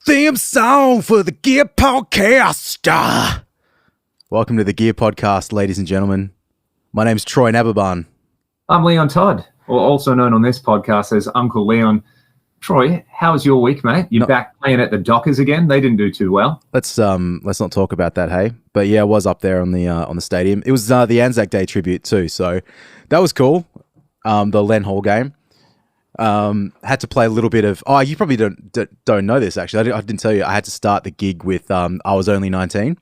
Theme song for the Gear Podcast. Welcome to the Gear Podcast, ladies and gentlemen. My name's Troy Nababan. I'm Leon Todd, or also known on this podcast as Uncle Leon. Troy, how was your week, mate? You're back playing at the Dockers again. They didn't do too well. Let's not talk about that, hey. But yeah, I was up there on the stadium. It was the Anzac Day tribute too, so that was cool. The Len Hall game. Had to play a little bit of. Oh, you probably don't know this actually. I didn't tell you. I had to start the gig with. I was only 19.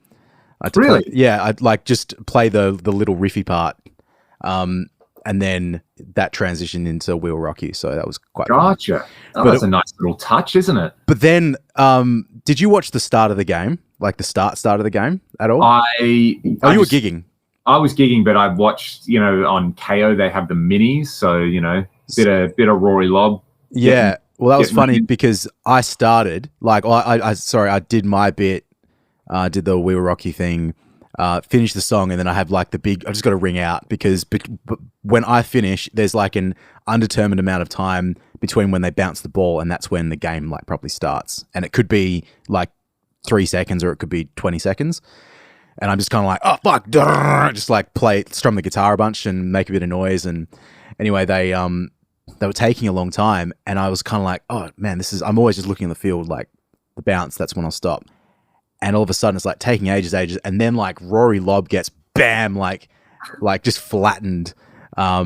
Really? I'd like just play the little riffy part, and then that transitioned into We'll Rock You. So that was quite. Gotcha. Oh, that's a nice little touch, isn't it? But then, did you watch the start of the game? Like the start of the game at all? You were gigging. I was gigging, but I watched. On KO they have the minis, so bit of Rory Lobb. Yeah, well, that was funny because I started I did my bit, did the We Will Rock You thing, finished the song, and then I have like the big. I just got to ring out because when I finish, there's like an undetermined amount of time between when they bounce the ball and that's when the game like properly starts, and it could be like 3 seconds or it could be 20 seconds. And I'm just kind of like, oh fuck, just like strum the guitar a bunch and make a bit of noise. And anyway, they were taking a long time, and I was kind of like, oh man, I'm always just looking in the field, like the bounce, that's when I'll stop. And all of a sudden it's like taking ages. And then like Rory Lobb gets bam, like just flattened. I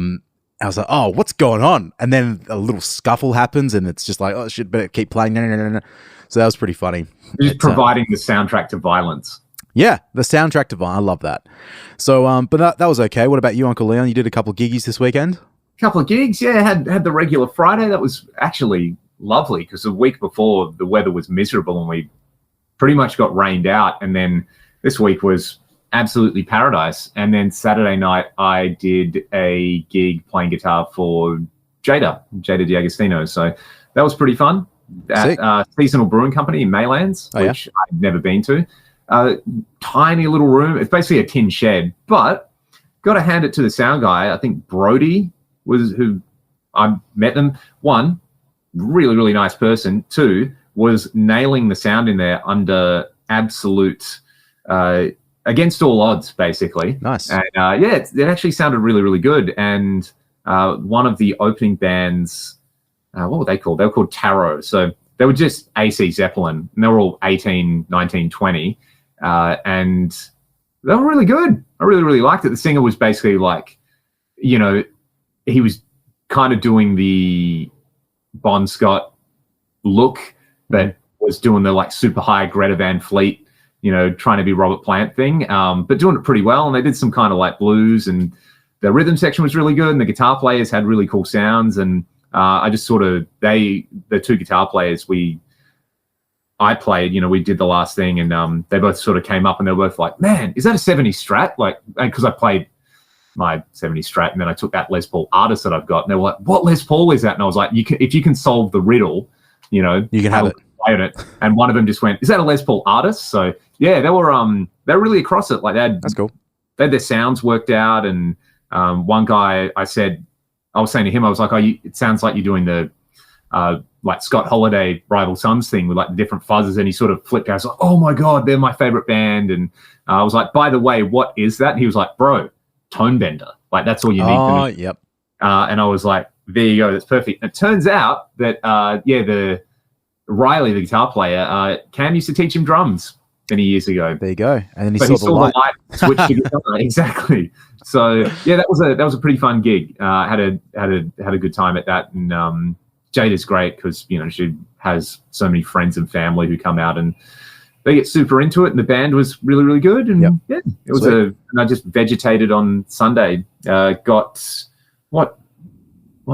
was like, oh, what's going on? And then a little scuffle happens and it's just like, oh shit, better keep playing. No. So that was pretty funny. Just providing the soundtrack to violence. Yeah, the soundtrack to violence. I love that. So, but that was okay. What about you, Uncle Leon? You did a couple of giggies this weekend? Couple of gigs, yeah. Had the regular Friday. That was actually lovely because the week before the weather was miserable and we pretty much got rained out. And then this week was absolutely paradise. And then Saturday night I did a gig playing guitar for Jada D'Agostino. So that was pretty fun at Seasonal Brewing Company in Maylands, which I've never been to. Tiny little room. It's basically a tin shed, but got to hand it to the sound guy. I think Brody was who I met them. One, really, really nice person. Two, was nailing the sound in there under absolute, against all odds, basically. Nice. And it actually sounded really, really good. And one of the opening bands, what were they called? They were called Tarot. So they were just AC Zeppelin, and they were all 18, 19, 20. And they were really good. I really, really liked it. The singer was basically like, he was kind of doing the Bon Scott look, but was doing the like super high Greta Van Fleet, trying to be Robert Plant thing, but doing it pretty well. And they did some kind of like blues, and the rhythm section was really good, and the guitar players had really cool sounds. And I just the two guitar players I played, we did the last thing, and they both sort of came up and they were both like, man, is that a 70s Strat? Like, because I played my 70s Strat, and then I took that Les Paul Artist that I've got, and they were like, what Les Paul is that? And I was like, if you can solve the riddle, you can have it. Play on it. And one of them just went, is that a Les Paul Artist? So yeah, they were really across it. Like that's cool. They had their sounds worked out, and one guy I was saying to him, I was like, it sounds like you're doing the like Scott Holiday Rival Sons thing with like the different fuzzes, and he sort of flipped out. I was like, oh my God, they're my favorite band. And I was like, by the way, what is that? And he was like, bro, tone bender. Like that's all you need to know. Yep. And I was like, there you go, that's perfect. And it turns out that the Riley, the guitar player, Cam used to teach him drums many years ago. There you go. And then he saw the light. Switch to guitar. Exactly. So yeah, that was a pretty fun gig. Had a good time at that. And Jada's great because she has so many friends and family who come out and they get super into it. And the band was really, really good. And it was and I just vegetated on Sunday. Got what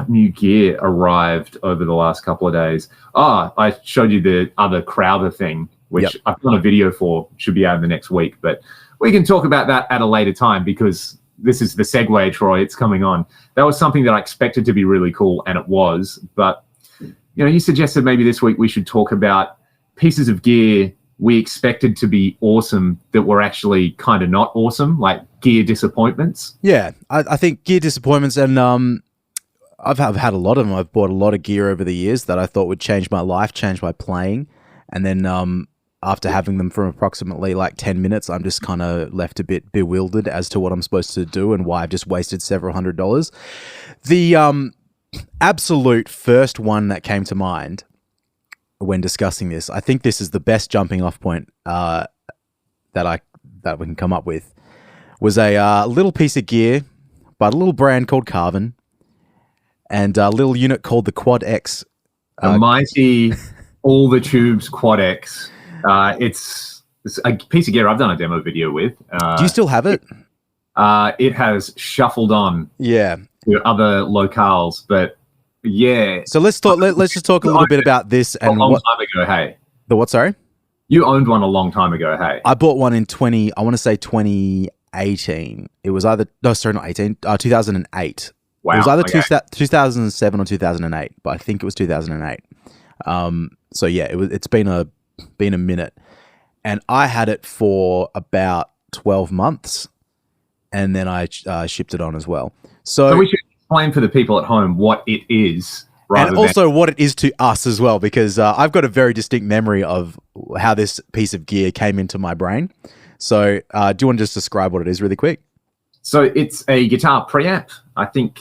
new gear arrived over the last couple of days? I showed you the other Crowther thing, which I've done a video for, should be out in the next week. But we can talk about that at a later time because this is the segue, Troy. It's coming on. That was something that I expected to be really cool, and it was. But, you suggested maybe this week we should talk about pieces of gear we expected to be awesome that were actually kind of not awesome, like gear disappointments. Yeah, I think gear disappointments, and I've had a lot of them. I've bought a lot of gear over the years that I thought would change my life, change my playing. and then after having them for approximately like 10 minutes, I'm just kind of left a bit bewildered as to what I'm supposed to do and why I've just wasted several $100s. The absolute first one that came to mind when discussing this, I think this is the best jumping off point that we can come up with, was a little piece of gear by a little brand called Carvin and a little unit called the Quad X. The mighty all the tubes Quad X. It's a piece of gear I've done a demo video with. Do you still have it? It has shuffled on to other locales, but yeah. So let's just talk a little bit about this. And a long time ago, hey. The what, sorry? You owned one a long time ago, hey. I bought one in 2018. It was either, no, sorry, not 18, 2008. Wow. It was either 2007 or 2008, but I think it was 2008. So yeah, it's been a minute, and I had it for about 12 months, and then I shipped it on as well. So we should explain for the people at home what it is, and also what it is to us as well, because I've got a very distinct memory of how this piece of gear came into my brain. So do you want to just describe what it is really quick? So it's a guitar preamp, I think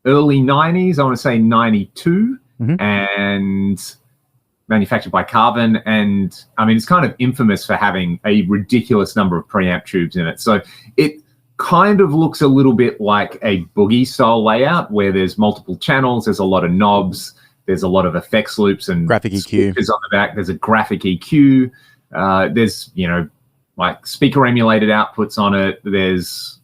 early 90s, I want to say 92, and manufactured by Carvin. And I mean, it's kind of infamous for having a ridiculous number of preamp tubes in it. So it kind of looks a little bit like a boogie style layout where there's multiple channels, there's a lot of knobs, there's a lot of effects loops and graphic EQ on the back. There's a graphic EQ. There's, like speaker emulated outputs on it.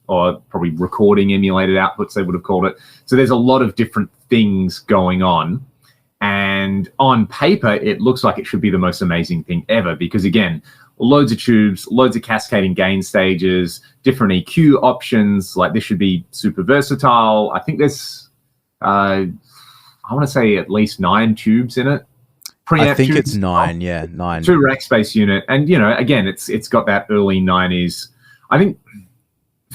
Or probably recording emulated outputs, they would have called it. So there's a lot of different things going on. And on paper, it looks like it should be the most amazing thing ever because, again, loads of tubes, loads of cascading gain stages, different EQ options. Like, this should be super versatile. I think there's, I want to say at least 9 tubes in it. I think it's 9, yeah, 9. 2 rack space unit. And, again, it's got that early 90s. I think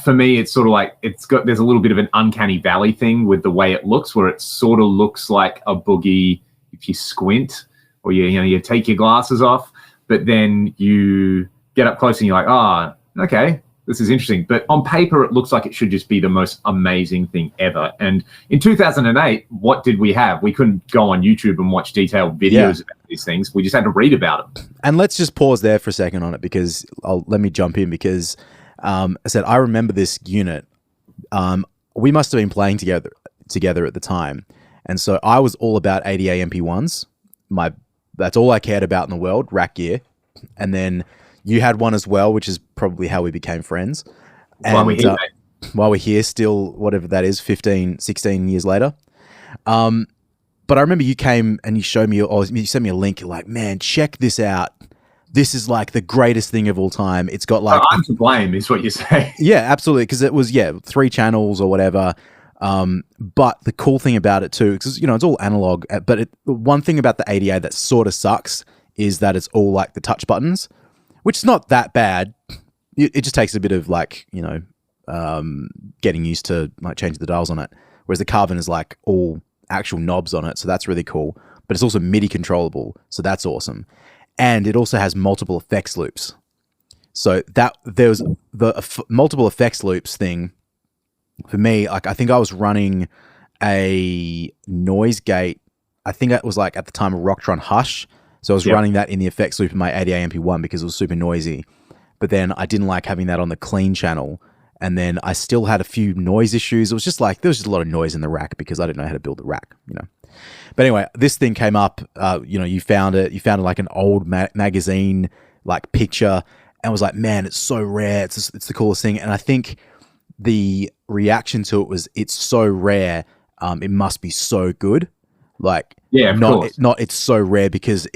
for me, it's sort of like there's a little bit of an uncanny valley thing with the way it looks, where it sort of looks like a boogie if you squint or you take your glasses off, but then you get up close and you're like, okay, this is interesting. But on paper, it looks like it should just be the most amazing thing ever. And in 2008, what did we have? We couldn't go on YouTube and watch detailed videos about these things. We just had to read about them. And let's just pause there for a second on it because let me jump in because I said, I remember this unit. We must have been playing together at the time. And so I was all about ADA MP1s. That's all I cared about in the world, rack gear. And then you had one as well, which is probably how we became friends. And while we're here still, whatever that is, 15, 16 years later. But I remember you came and you showed me, or you sent me a link. You're like, man, check this out. This is like the greatest thing of all time. It's got like... I'm to blame is what you say. Yeah, absolutely. Because it was, 3 channels or whatever. But the cool thing about it too, because, it's all analog. But one thing about the ADA that sort of sucks is that it's all like the touch buttons, which is not that bad. It just takes a bit of like, getting used to like changing the dials on it. Whereas the Carvin is like all actual knobs on it. So that's really cool. But it's also MIDI controllable. So that's awesome. And it also has multiple effects loops. So that there was the multiple effects loops thing for me. Like, I think I was running a noise gate. I think it was like at the time a Rocktron Hush. So I was running that in the effects loop in my ADA MP1 because it was super noisy. But then I didn't like having that on the clean channel. And then I still had a few noise issues. It was just like, there was just a lot of noise in the rack because I didn't know how to build the rack, But anyway, this thing came up, you found it like an old magazine, like picture, and was like, man, it's so rare. It's the coolest thing. And I think the reaction to it was, it's so rare. It must be so good. Like, it's so rare because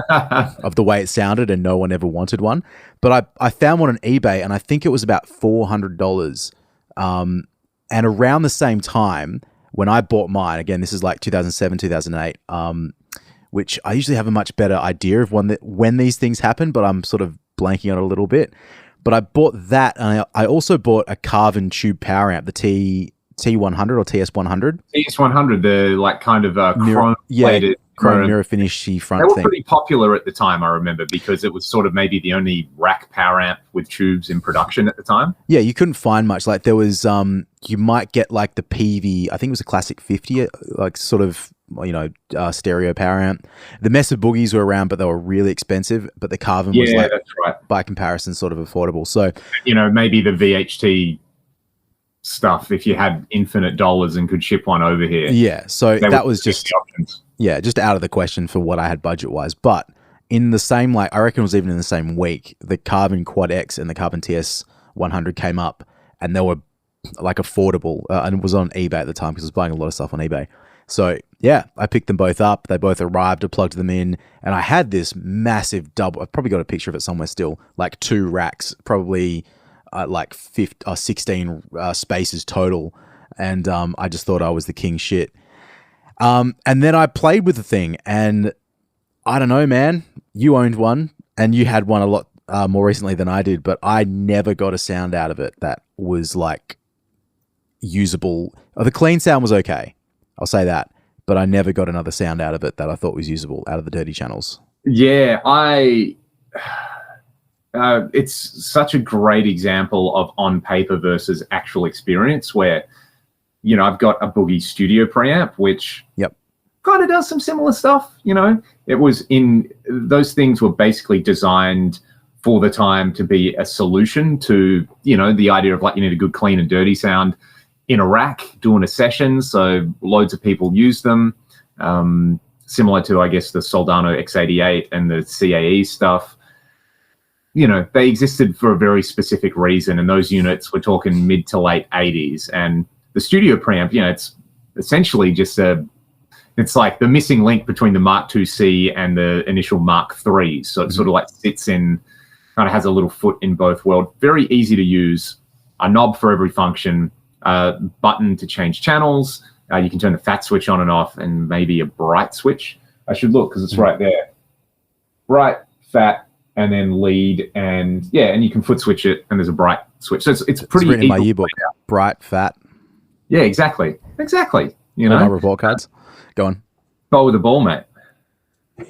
of the way it sounded and no one ever wanted one. But I found one on eBay and I think it was about $400. And around the same time, when I bought mine, again, this is like 2007, 2008, which I usually have a much better idea of when these things happen, but I'm sort of blanking on it a little bit. But I bought that, and I also bought a Carvin tube power amp, the T100 or TS100. TS100, the like kind of Mirror, chrome-plated chrome mirror finishy front They were thing. pretty popular at the time, I remember, because it was sort of maybe the only rack power amp with tubes in production at the time. Yeah, you couldn't find much. Like there was, you might get like the PV, I think it was a classic 50, like sort of, stereo power amp. The Mesa Boogies were around, but they were really expensive. But the Carvin was like, that's right, by comparison, sort of affordable. So, maybe the VHT stuff, if you had infinite dollars and could ship one over here. Yeah, so that was just out of the question for what I had budget-wise. But in the same, I reckon it was even in the same week, the Carbon Quad X and the Carbon TS100 came up, and they were like affordable, and it was on eBay at the time because I was buying a lot of stuff on eBay. So yeah, I picked them both up. They both arrived. I plugged them in, and I had this massive double. I've probably got a picture of it somewhere still. Like 2 racks, probably like 16 spaces total, and I just thought I was the king shit. And then I played with the thing, and I don't know, man. You owned one, and you had one a lot more recently than I did, but I never got a sound out of it that was like usable. The clean sound was okay, I'll say that, but I never got another sound out of it that I thought was usable out of the dirty channels. Yeah, it's such a great example of on paper versus actual experience where, I've got a Boogie Studio preamp, which kind of does some similar stuff. It was those things were basically designed for the time to be a solution to, the idea of like, you need a good clean and dirty sound in a rack doing a session. So loads of people use them. Similar to, I guess, the Soldano X88 and the CAE stuff. They existed for a very specific reason, and those units, we're talking mid to late 80s. And the studio preamp, it's essentially just it's like the missing link between the Mark IIc and the initial Mark III. So it sort of like sits in, kind of has a little foot in both worlds. Very easy to use, a knob for every function, button to change channels. You can turn the fat switch on and off, and maybe a bright switch. I should look because it's right there. Bright, fat, and then lead, and you can foot switch it, and there's a bright switch. So it's pretty written in my yearbook. Bright, fat. Yeah, exactly. All my report cards. Go on. Bowl with the ball, mate.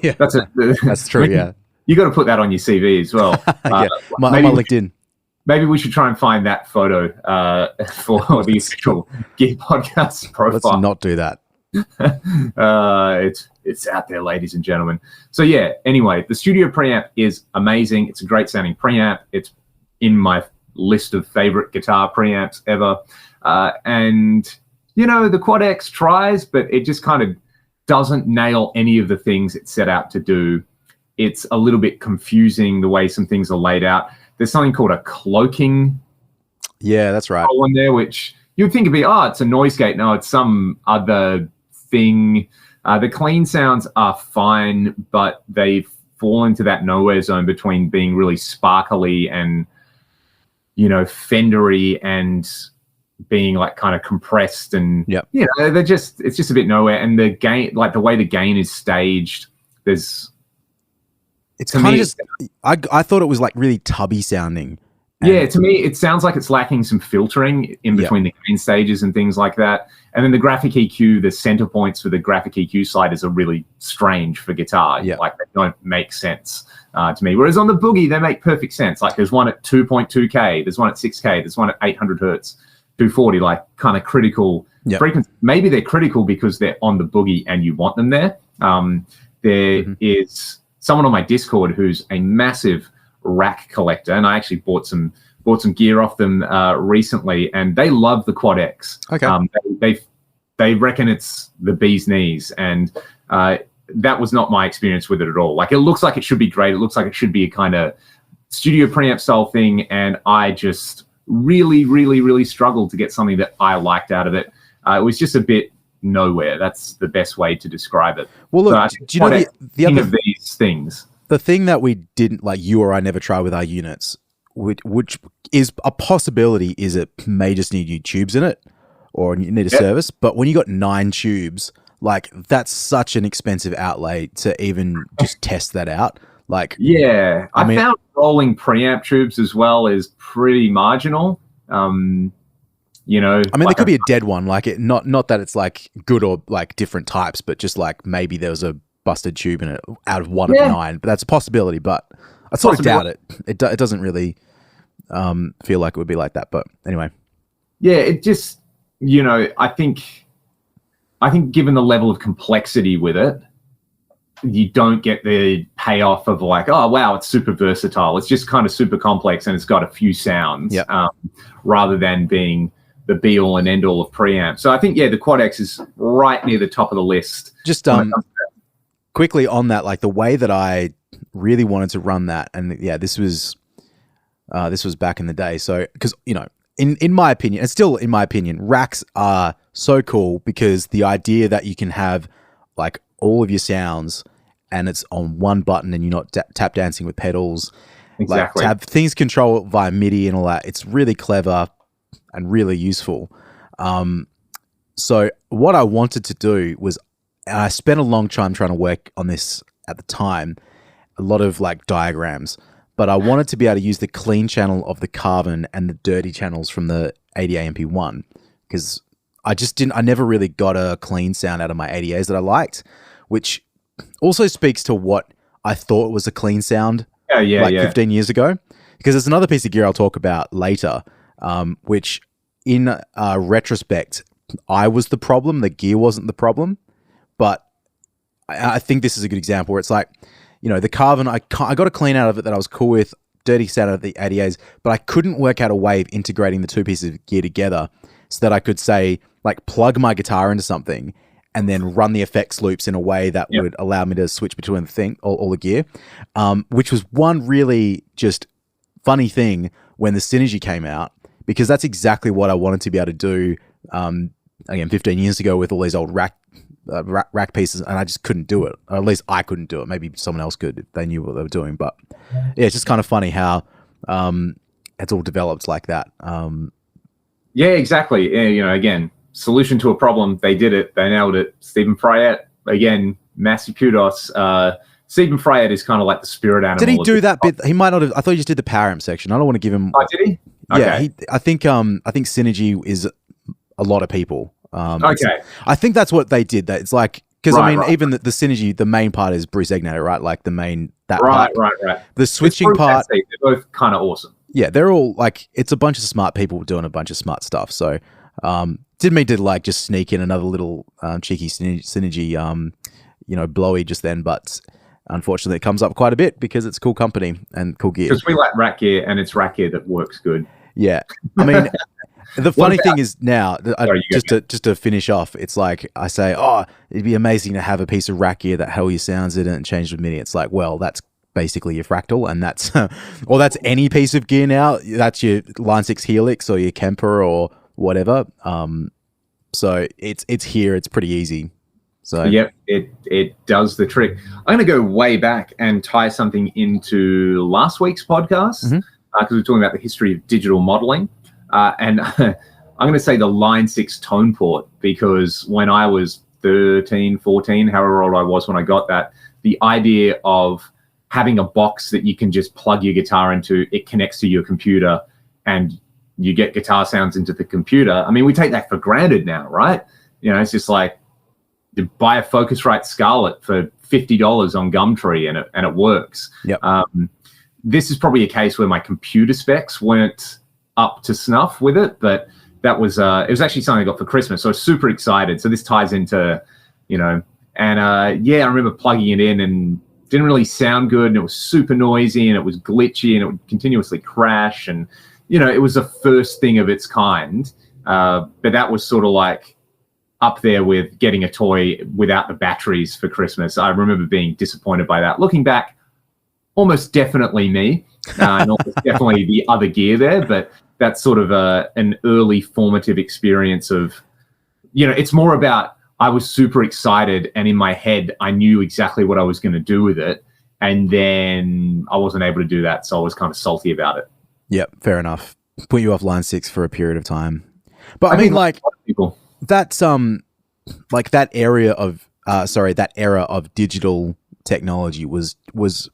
Yeah, that's true. Yeah, you got to put that on your CV as well. My LinkedIn. Maybe we should try and find that photo for the official Gear Podcast profile. Let's not do that. It's out there, ladies and gentlemen. So anyway, the studio preamp is amazing. It's a great sounding preamp. It's in my list of favorite guitar preamps ever. And the Quad X tries, but it just kind of doesn't nail any of the things it set out to do. It's a little bit confusing the way some things are laid out. There's something called a cloaking. Yeah, that's right. On there, which you'd think it'd be, it's a noise gate. No, it's some other thing. The clean sounds are fine, but they fall into that nowhere zone between being really sparkly and, fendery and being like kind of compressed, and it's just a bit nowhere. And the gain, like the way the gain is staged, it's kind of just, I thought it was like really tubby sounding. Yeah, to me, it sounds like it's lacking some filtering in between the gain stages and things like that. And then the graphic EQ, the center points for the graphic EQ sliders are really strange for guitar. Yeah. Like they don't make sense to me. Whereas on the Boogie, they make perfect sense. Like there's one at 2.2K, there's one at 6K, there's one at 800 hertz, 240, like kind of critical frequency. Maybe they're critical because they're on the Boogie and you want them there. There is someone on my Discord who's a massive rack collector, and I actually bought some gear off them recently, and they love the Quad X. Okay. They reckon it's the bee's knees, and that was not my experience with it at all. Like it looks like it should be great. It looks like it should be a kind of studio preamp style thing, and I just really, really, really struggled to get something that I liked out of it. It was just a bit nowhere. That's the best way to describe it. Well, look, so do you know the other of these things? The thing that we didn't, like you or I never try with our units, which is a possibility, is it may just need new tubes in it, or you need a service. But when you got 9 tubes, like that's such an expensive outlay to even just test that out. Like, I found rolling preamp tubes as well is pretty marginal. I mean, there could be a dead one, like it. Not that it's like good or like different types, but just like maybe there was a busted tube in it out of one of 9. But that's a possibility. But I sort of doubt it. It doesn't really feel like it would be like that. But anyway, yeah, it just I think given the level of complexity with it, you don't get the payoff of like, oh wow, it's super versatile. It's just kind of super complex and it's got a few sounds, rather than being the be all and end all of preamp. So I think the Quad X is right near the top of the list. Just quickly on that, like the way that I really wanted to run that, and this was back in the day. So because in my opinion, and still in my opinion, racks are so cool because the idea that you can have like all of your sounds and it's on one button and you're not tap dancing with pedals. Exactly. Like to have things controlled via MIDI and all that, it's really clever and really useful. So what I wanted to do was, and I spent a long time trying to work on this at the time, a lot of like diagrams, but I wanted to be able to use the clean channel of the Carbon and the dirty channels from the ADA MP1 because I never really got a clean sound out of my ADAs that I liked, which also speaks to what I thought was a clean sound 15 years ago. Because there's another piece of gear I'll talk about later, which in retrospect, I was the problem. The gear wasn't the problem. But I think this is a good example where it's like, the Carbon, I got a clean out of it that I was cool with, dirty sound out of the ADAs, but I couldn't work out a way of integrating the two pieces of gear together so that I could say, like, plug my guitar into something and then run the effects loops in a way that would allow me to switch between all the gear, which was one really just funny thing when the Synergy came out, because that's exactly what I wanted to be able to do, again, 15 years ago with all these old rack pieces, and I just couldn't do it. Or at least I couldn't do it. Maybe someone else could if they knew what they were doing. But yeah, it's just kind of funny how it's all developed like that. Yeah, exactly. Again, solution to a problem. They did it. They nailed it. Stephen Fryette, again, massive kudos. Stephen Fryette is kind of like the spirit animal. Did he do that bit? He might not have. I thought he just did the power amp section. I don't want to give him. Oh, did he? Okay. Yeah, I think Synergy is a lot of people. Okay. I think that's what they did. That it's like, because even the Synergy, the main part is Bruce Egnater, right? Like the main part. Right. The switching part. They're both kind of awesome. Yeah, they're all like, it's a bunch of smart people doing a bunch of smart stuff. So, didn't mean to like just sneak in another little cheeky Synergy, blowy just then, but unfortunately it comes up quite a bit because it's cool company and cool gear. Because we like rack gear and it's rack gear that works good. Yeah, I mean. The funny thing is now, just to finish off, it's like I say, oh, it'd be amazing to have a piece of rack gear that hell your sounds in it and changed with MIDI. It's like, well, that's basically your Fractal, and that's or that's any piece of gear now. That's your Line 6 Helix or your Kemper or whatever. So it's here. It's pretty easy. So yep, it does the trick. I'm going to go way back and tie something into last week's podcast because we're talking about the history of digital modeling. And I'm going to say the Line 6 tone port, because when I was 13, 14, however old I was when I got that, the idea of having a box that you can just plug your guitar into, it connects to your computer and you get guitar sounds into the computer. I mean, we take that for granted now, right? It's just like you buy a Focusrite Scarlett for $50 on Gumtree and it works. Yep. This is probably a case where my computer specs weren't up to snuff with it, but that was it was actually something I got for Christmas, so I was super excited. So this ties into I remember plugging it in and didn't really sound good, and it was super noisy and it was glitchy and it would continuously crash, and it was the first thing of its kind, but that was sort of like up there with getting a toy without the batteries for Christmas. I remember being disappointed by that. Looking back, almost definitely me, and almost definitely the other gear there, but that's sort of an early formative experience of, it's more about I was super excited and in my head I knew exactly what I was going to do with it, and then I wasn't able to do that, so I was kind of salty about it. Yep, fair enough. Put you off Line 6 for a period of time. But I mean, like, people. That's like that era of digital technology was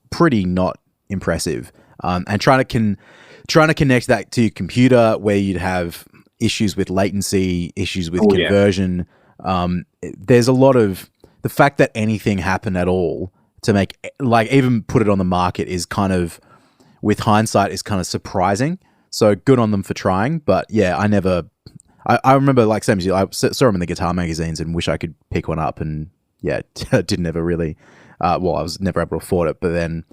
pretty not impressive. And trying to connect that to your computer, where you'd have issues with latency, issues with Oh, yeah. conversion. There's a lot of the fact that anything happened at all to make, like, even put it on the market is kind of, with hindsight, is kind of surprising. So good on them for trying. But yeah, I remember, like, same as you, I saw them in the guitar magazines and wish I could pick one up. And yeah, didn't ever really, I was never able to afford it. But then,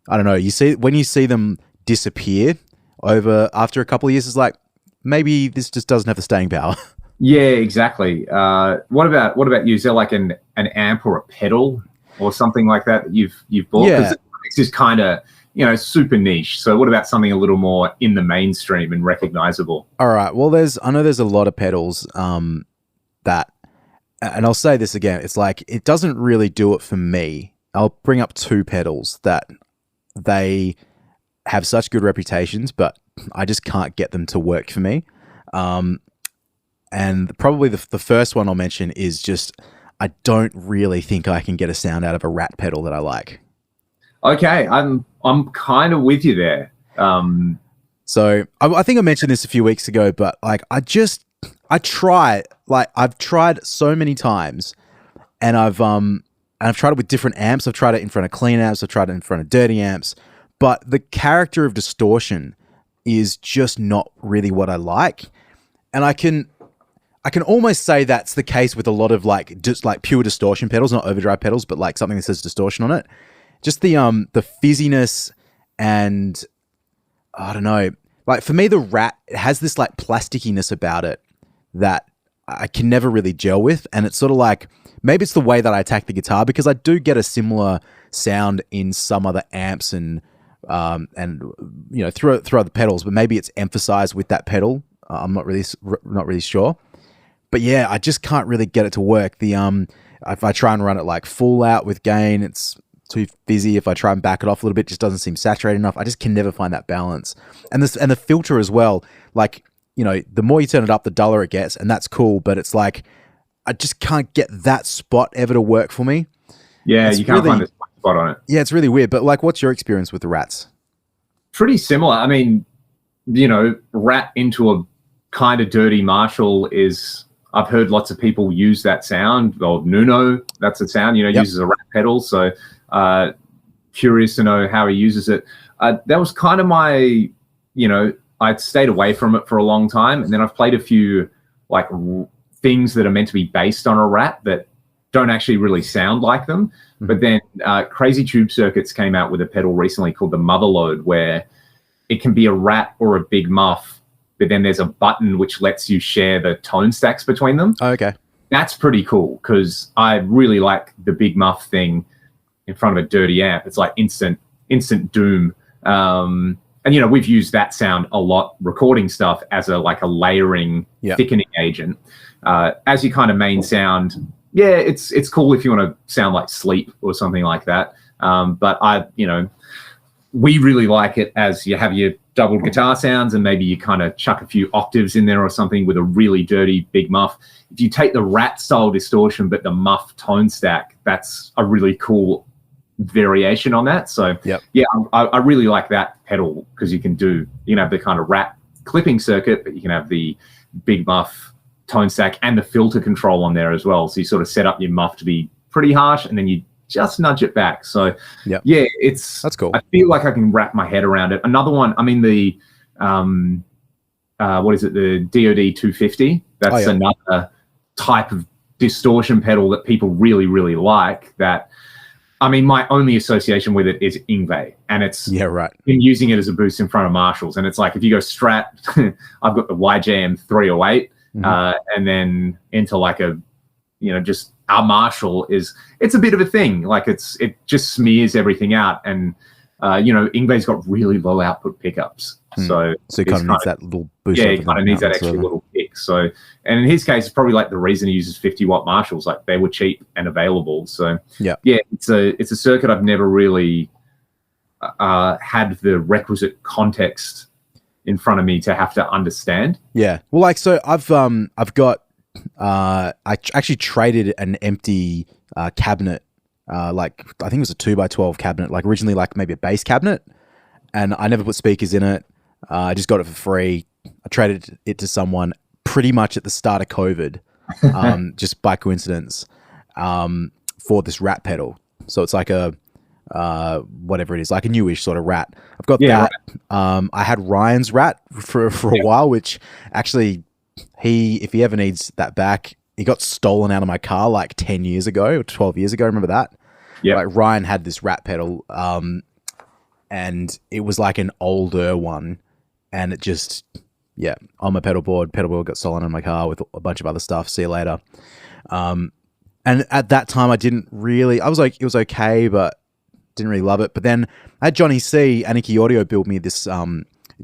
I don't know, when you see them disappear after a couple of years, it's like, maybe this just doesn't have the staying power. Yeah, exactly. What about you? Is there like an amp or a pedal or something like that you've bought? Yeah. It's just kind of, super niche. So what about something a little more in the mainstream and recognizable? All right. Well, I know there's a lot of pedals that, and I'll say this again, it's like, it doesn't really do it for me. I'll bring up two pedals that they have such good reputations, but I just can't get them to work for me. And probably the first one I'll mention is just, I don't really think I can get a sound out of a Rat pedal that I like. Okay, I'm kind of with you there. So I think I mentioned this a few weeks ago, but like I've tried so many times, and I've tried it with different amps. I've tried it in front of clean amps. I've tried it in front of dirty amps, but the character of distortion is just not really what I like, and I can almost say that's the case with a lot of just pure distortion pedals, not overdrive pedals, but like something that says distortion on it. Just the fizziness, and I don't know. Like for me, the Rat, it has this like plastickiness about it that I can never really gel with, and it's sort of like, maybe it's the way that I attack the guitar, because I do get a similar sound in some other amps and through other pedals, but maybe it's emphasized with that pedal. I'm not really sure. But yeah, I just can't really get it to work. If I try and run it like full out with gain, it's too fizzy. If I try and back it off a little bit, it just doesn't seem saturated enough. I just can never find that balance. And the filter as well, like, the more you turn it up, the duller it gets, and that's cool. But it's like, I just can't get that spot ever to work for me. Yeah, you can't find the spot on it. Yeah, it's really weird. But like, what's your experience with the Rats? Pretty similar. I mean, Rat into a kind of dirty Marshall is, I've heard lots of people use that sound. Or Nuno, that's the sound, uses a Rat pedal. So curious to know how he uses it. That was kind of my, I'd stayed away from it for a long time. And then I've played a few like things that are meant to be based on a Rat that don't actually really sound like them. Mm-hmm. But then Crazy Tube Circuits came out with a pedal recently called the Motherload, where it can be a Rat or a Big Muff, but then there's a button which lets you share the tone stacks between them. Oh, okay. That's pretty cool, because I really like the Big Muff thing in front of a dirty amp. It's like instant doom. And, we've used that sound a lot recording stuff as a layering, thickening agent. As your kind of main sound, yeah, it's cool if you want to sound like Sleep or something like that. But we really like it as you have your doubled guitar sounds, and maybe you kind of chuck a few octaves in there or something with a really dirty Big Muff. If you take the Rat style distortion but the Muff tone stack, that's a really cool variation on that. So yeah, I really like that pedal, because you can have the kind of Rat clipping circuit, but you can have the Big Muff tone stack and the filter control on there as well. So you sort of set up your Muff to be pretty harsh, and then you just nudge it back. So yeah, that's cool. I feel like I can wrap my head around it. Another one, I mean, the what is it, the DoD 250? That's another type of distortion pedal that people really, really like. That, I mean, my only association with it is Yngwie, and it's been using it as a boost in front of Marshalls. And it's like, if you go Strat, I've got the YJM 308, and then into like a, just our Marshall it's a bit of a thing. Like it just smears everything out, and Yngwie's got really low output pickups, so it kind of needs that little boost. Yeah, it kind of needs that extra little kick. So, and in his case, it's probably like the reason he uses 50-watt Marshalls, like they were cheap and available. So yeah, it's a circuit I've never really had the requisite context in front of me to have to understand. Yeah, well, like, so I've got. I actually traded an empty cabinet, like I think it was a 2x12 cabinet, like originally like maybe a bass cabinet, and I never put speakers in it. I just got it for free, I traded it to someone pretty much at the start of COVID, just by coincidence, for this Rat pedal. So it's like a whatever it is, like a newish sort of Rat. I've got that. Right. I had Ryan's Rat for a while, which actually if he ever needs that back, he got stolen out of my car like 10 years ago or 12 years ago. Remember that? Yeah. Like Ryan had this Rat pedal, and it was like an older one, and it just, on my pedal board got stolen in my car with a bunch of other stuff. See you later. And at that time I was like, it was okay, but didn't really love it. But then I had Johnny C, Anarchy Audio, build me this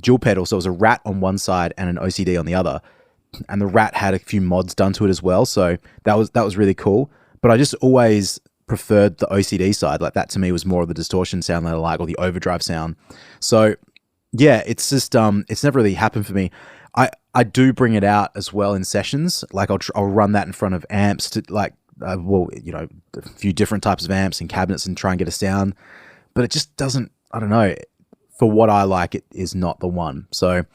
dual pedal. So it was a Rat on one side and an OCD on the other. And the Rat had a few mods done to it as well. So that was really cool. But I just always preferred the OCD side. Like that to me was more of the distortion sound that I like, or the overdrive sound. So yeah, it's just it's never really happened for me. I do bring it out as well in sessions. Like I'll run that in front of amps to like a few different types of amps and cabinets and try and get a sound. But it just doesn't. I don't know. For what I like, it is not the one. So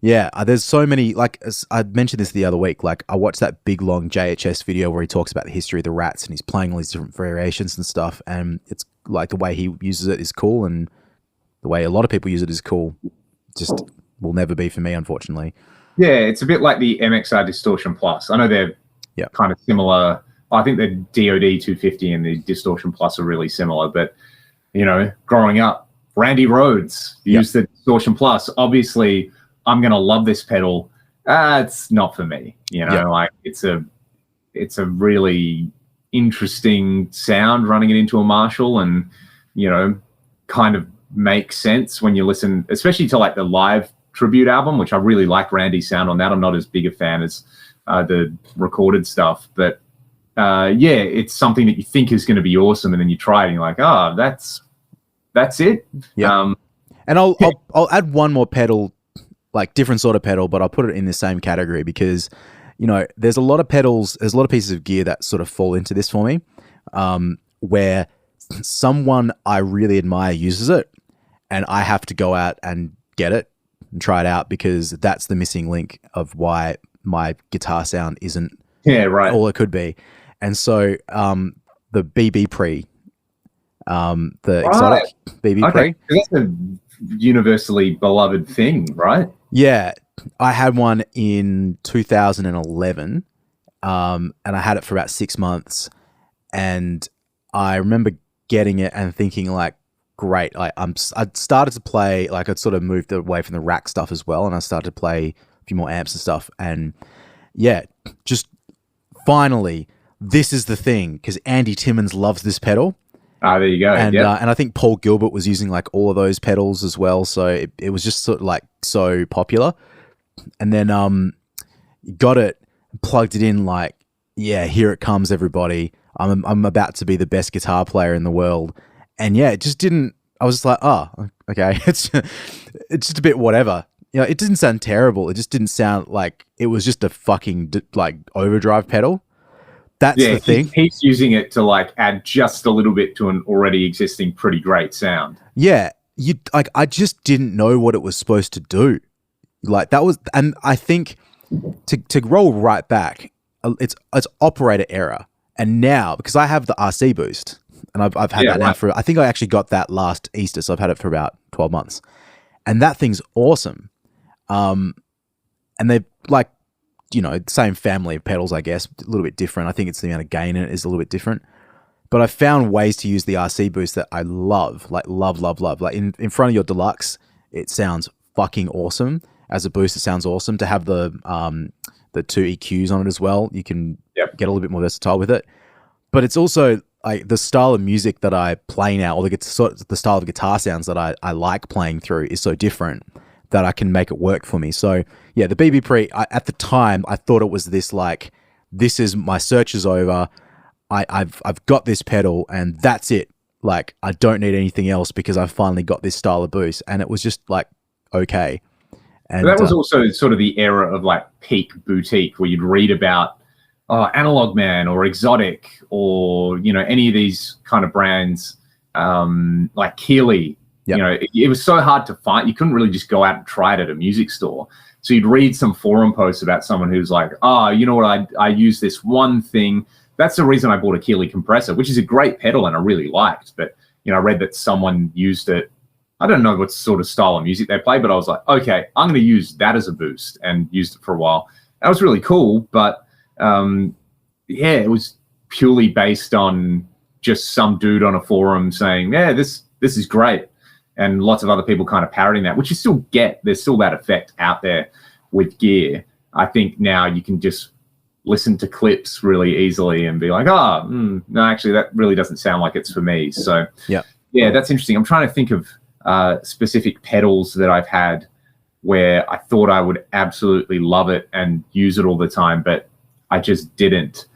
yeah, there's so many, like I mentioned this the other week, like I watched that big long JHS video where he talks about the history of the Rats and he's playing all these different variations and stuff, and it's like the way he uses it is cool, and the way a lot of people use it is cool. Just will never be for me, unfortunately. Yeah, it's a bit like the MXR Distortion Plus. I know they're kind of similar. I think the DoD 250 and the Distortion Plus are really similar, but growing up, Randy Rhoads used the Distortion Plus. Obviously, I'm gonna love this pedal. It's not for me. Like it's a really interesting sound running it into a Marshall, and kind of makes sense when you listen, especially to like the live tribute album, which I really like Randy's sound on that. I'm not as big a fan as the recorded stuff, but it's something that you think is going to be awesome, and then you try it and you're like, oh, that's it. Yeah. And I'll add one more pedal, like different sort of pedal, but I'll put it in the same category because, there's a lot of pedals, there's a lot of pieces of gear that sort of fall into this for me, where someone I really admire uses it and I have to go out and get it and try it out, because that's the missing link of why my guitar sound isn't all it could be. And so the BB Pre, the exotic BB Pre. That's a universally beloved thing, right? Yeah, I had one in 2011, and I had it for about 6 months, and I remember getting it and thinking like, great, like I'd started to play, like I'd sort of moved away from the rack stuff as well, and I started to play a few more amps and stuff, and just finally, this is the thing, because Andy Timmons loves this pedal. There you go. And and I think Paul Gilbert was using like all of those pedals as well, so it was just sort of like so popular. And then got it, plugged it in, like, here it comes, everybody. I'm about to be the best guitar player in the world. And it just didn't. I was just like, oh, okay, it's just a bit whatever. It didn't sound terrible. It just didn't sound like it was just a fucking like overdrive pedal. That's the thing. He's using it to like add just a little bit to an already existing pretty great sound. Yeah, I just didn't know what it was supposed to do. Like that was, and I think to roll right back, it's operator error. And now, because I have the RC boost, and I've had that now for, I think I actually got that last Easter, so I've had it for about 12 months, and that thing's awesome. And they're like, same family of pedals, I guess, a little bit different. I think it's the amount of gain in it is a little bit different. But I found ways to use the RC boost that I love. Like Like in front of your deluxe, it sounds fucking awesome. As a boost, it sounds awesome. To have the 2 EQs on it as well, you can get a little bit more versatile with it. But it's also like the style of music that I play now, or the style of guitar sounds that I like playing through is so different that I can make it work for me. So the BB Pre, at the time, I thought it was this like, this is, my search is over. I've got this pedal and that's it. Like, I don't need anything else because I've finally got this style of boost. And it was just like, okay. And that was also sort of the era of like peak boutique, where you'd read about Analog Man or Exotic or, any of these kind of brands, like Keeley. Yep. You know, it was so hard to find. You couldn't really just go out and try it at a music store. So you'd read some forum posts about someone who's like, you know what, I use this one thing. That's the reason I bought a Keeley compressor, which is a great pedal and I really liked. But, you know, I read that someone used it. I don't know what sort of style of music they play, but I was like, okay, I'm going to use that as a boost, and used it for a while. That was really cool. But it was purely based on just some dude on a forum saying, yeah, this is great. And lots of other people kind of parroting that, which you still get. There's still that effect out there with gear. I think now you can just listen to clips really easily and be like, no, actually, that really doesn't sound like it's for me. So, yeah, that's interesting. I'm trying to think of specific pedals that I've had where I thought I would absolutely love it and use it all the time, but I just didn't.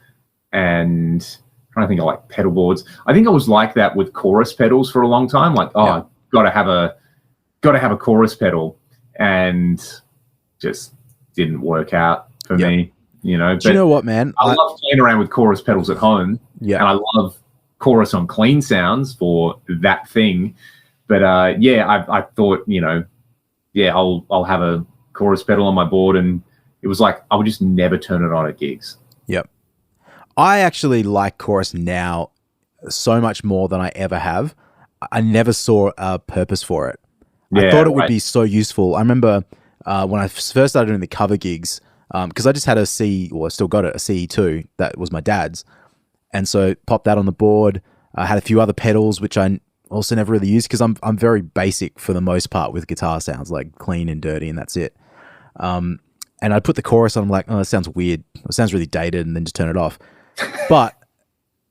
And I'm trying to think of like pedal boards. I think I was like that with chorus pedals for a long time. Like, gotta have a chorus pedal, and just didn't work out for me. You know, do you know what, man? I love playing around with chorus pedals at home. Yeah, and I love chorus on clean sounds for that thing. But I thought, you know, I'll have a chorus pedal on my board, and it was like I would just never turn it on at gigs. Yep. I actually like chorus now so much more than I ever have. I never saw a purpose for it. I thought it would be so useful. I remember when I first started doing the cover gigs, because I just had a I still got it, a CE2 that was my dad's. And so popped that on the board. I had a few other pedals, which I also never really used because I'm very basic for the most part with guitar sounds, like clean and dirty, and that's it. And I'd put the chorus on, I'm like, oh, that sounds weird. It sounds really dated, and then just turn it off. But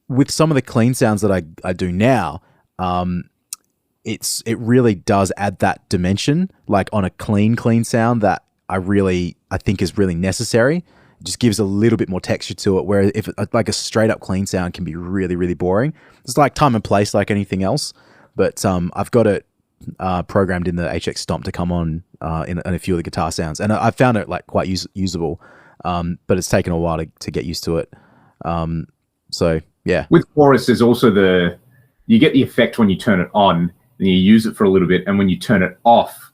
with some of the clean sounds that I do now, it really does add that dimension, like on a clean sound that I think is really necessary. It just gives a little bit more texture to it, where if like a straight up clean sound can be really, really boring. It's like time and place like anything else. But I've got it programmed in the HX Stomp to come on in a few of the guitar sounds, and I found it like quite usable. But it's taken a while to get used to it. So yeah. With chorus, there's also you get the effect when you turn it on and you use it for a little bit, and when you turn it off,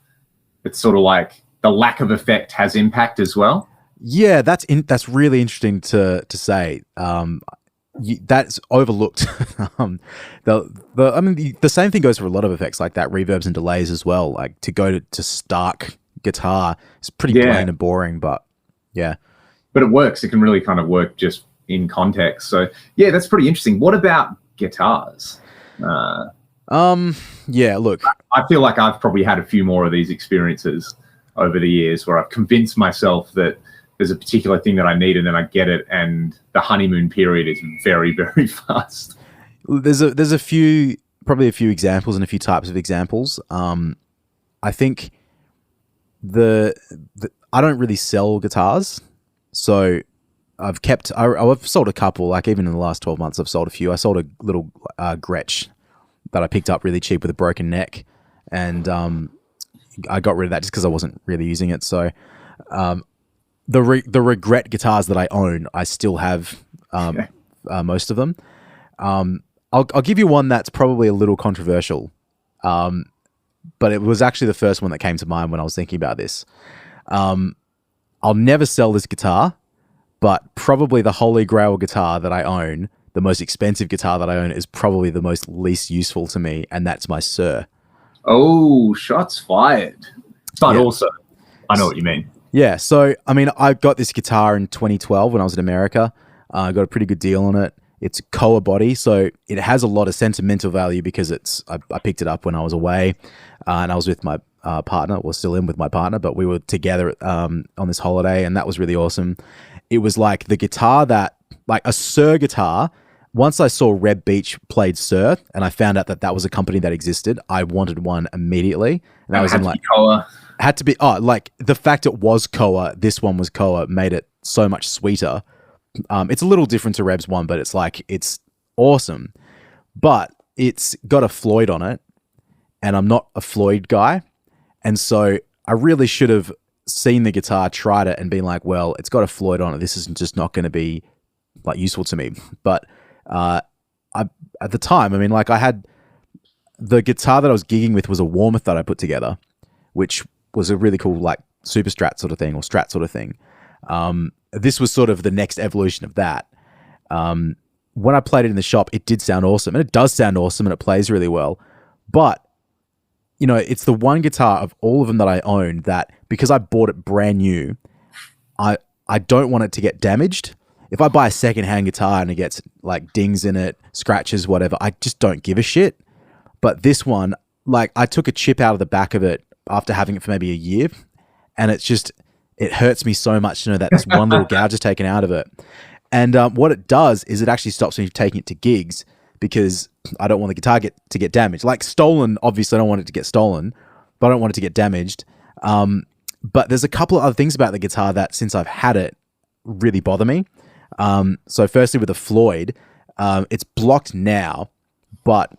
it's sort of like the lack of effect has impact as well. Yeah, that's really interesting to say. That's overlooked. The same thing goes for a lot of effects like that, reverbs and delays as well. Like to go to stark guitar, it's pretty plain and boring, but yeah. But it works. It can really kind of work just in context. So yeah, that's pretty interesting. What about guitars? Yeah, look, I feel like I've probably had a few more of these experiences over the years where I've convinced myself that there's a particular thing that I need, and then I get it, and the honeymoon period is very, very fast. There's a few examples and a few types of examples. I think I don't really sell guitars, so I've sold a couple. Like even in the last 12 months, I've sold a few. I sold a little Gretsch that I picked up really cheap with a broken neck, and I got rid of that just because I wasn't really using it. So the regret guitars that I own, I still have most of them. I'll give you one that's probably a little controversial, but it was actually the first one that came to mind when I was thinking about this. I'll never sell this guitar, but probably the holy grail guitar that I own, the most expensive guitar that I own, is probably the most least useful to me, and that's my Sir. Oh, shots fired. But also, I know what you mean. Yeah, so, I mean, I got this guitar in 2012 when I was in America. I got a pretty good deal on it. It's Koa body, so it has a lot of sentimental value because I picked it up when I was away, and I was with my partner, or still in with my partner, but we were together on this holiday, and that was really awesome. It was like the guitar like a Sir guitar. Once I saw Reb Beach played Sir, and I found out that was a company that existed, I wanted one immediately. And that was in like Koa. Had to be like the fact it was Koa. This one was Koa, made it so much sweeter. It's a little different to Reb's one, but it's awesome. But it's got a Floyd on it, and I'm not a Floyd guy, and so I really should have seen the guitar, tried it, and been like, well, it's got a Floyd on it. This is just not going to be like useful to me. But at the time, I mean, like I had the guitar that I was gigging with was a Warmoth that I put together, which was a really cool like super strat sort of thing or strat sort of thing. This was sort of the next evolution of that. When I played it in the shop, it did sound awesome, and it does sound awesome, and it plays really well. But you know, it's the one guitar of all of them that I own that, because I bought it brand new, I don't want it to get damaged. If I buy a secondhand guitar and it gets like dings in it, scratches, whatever, I just don't give a shit. But this one, like, I took a chip out of the back of it after having it for maybe a year, and it hurts me so much to know that this one little gouge is taken out of it. And what it does is it actually stops me from taking it to gigs, because I don't want the guitar to get damaged. Like stolen, obviously I don't want it to get stolen, but I don't want it to get damaged. But there's a couple of other things about the guitar that, since I've had it, really bother me. So firstly, with the Floyd, it's blocked now, but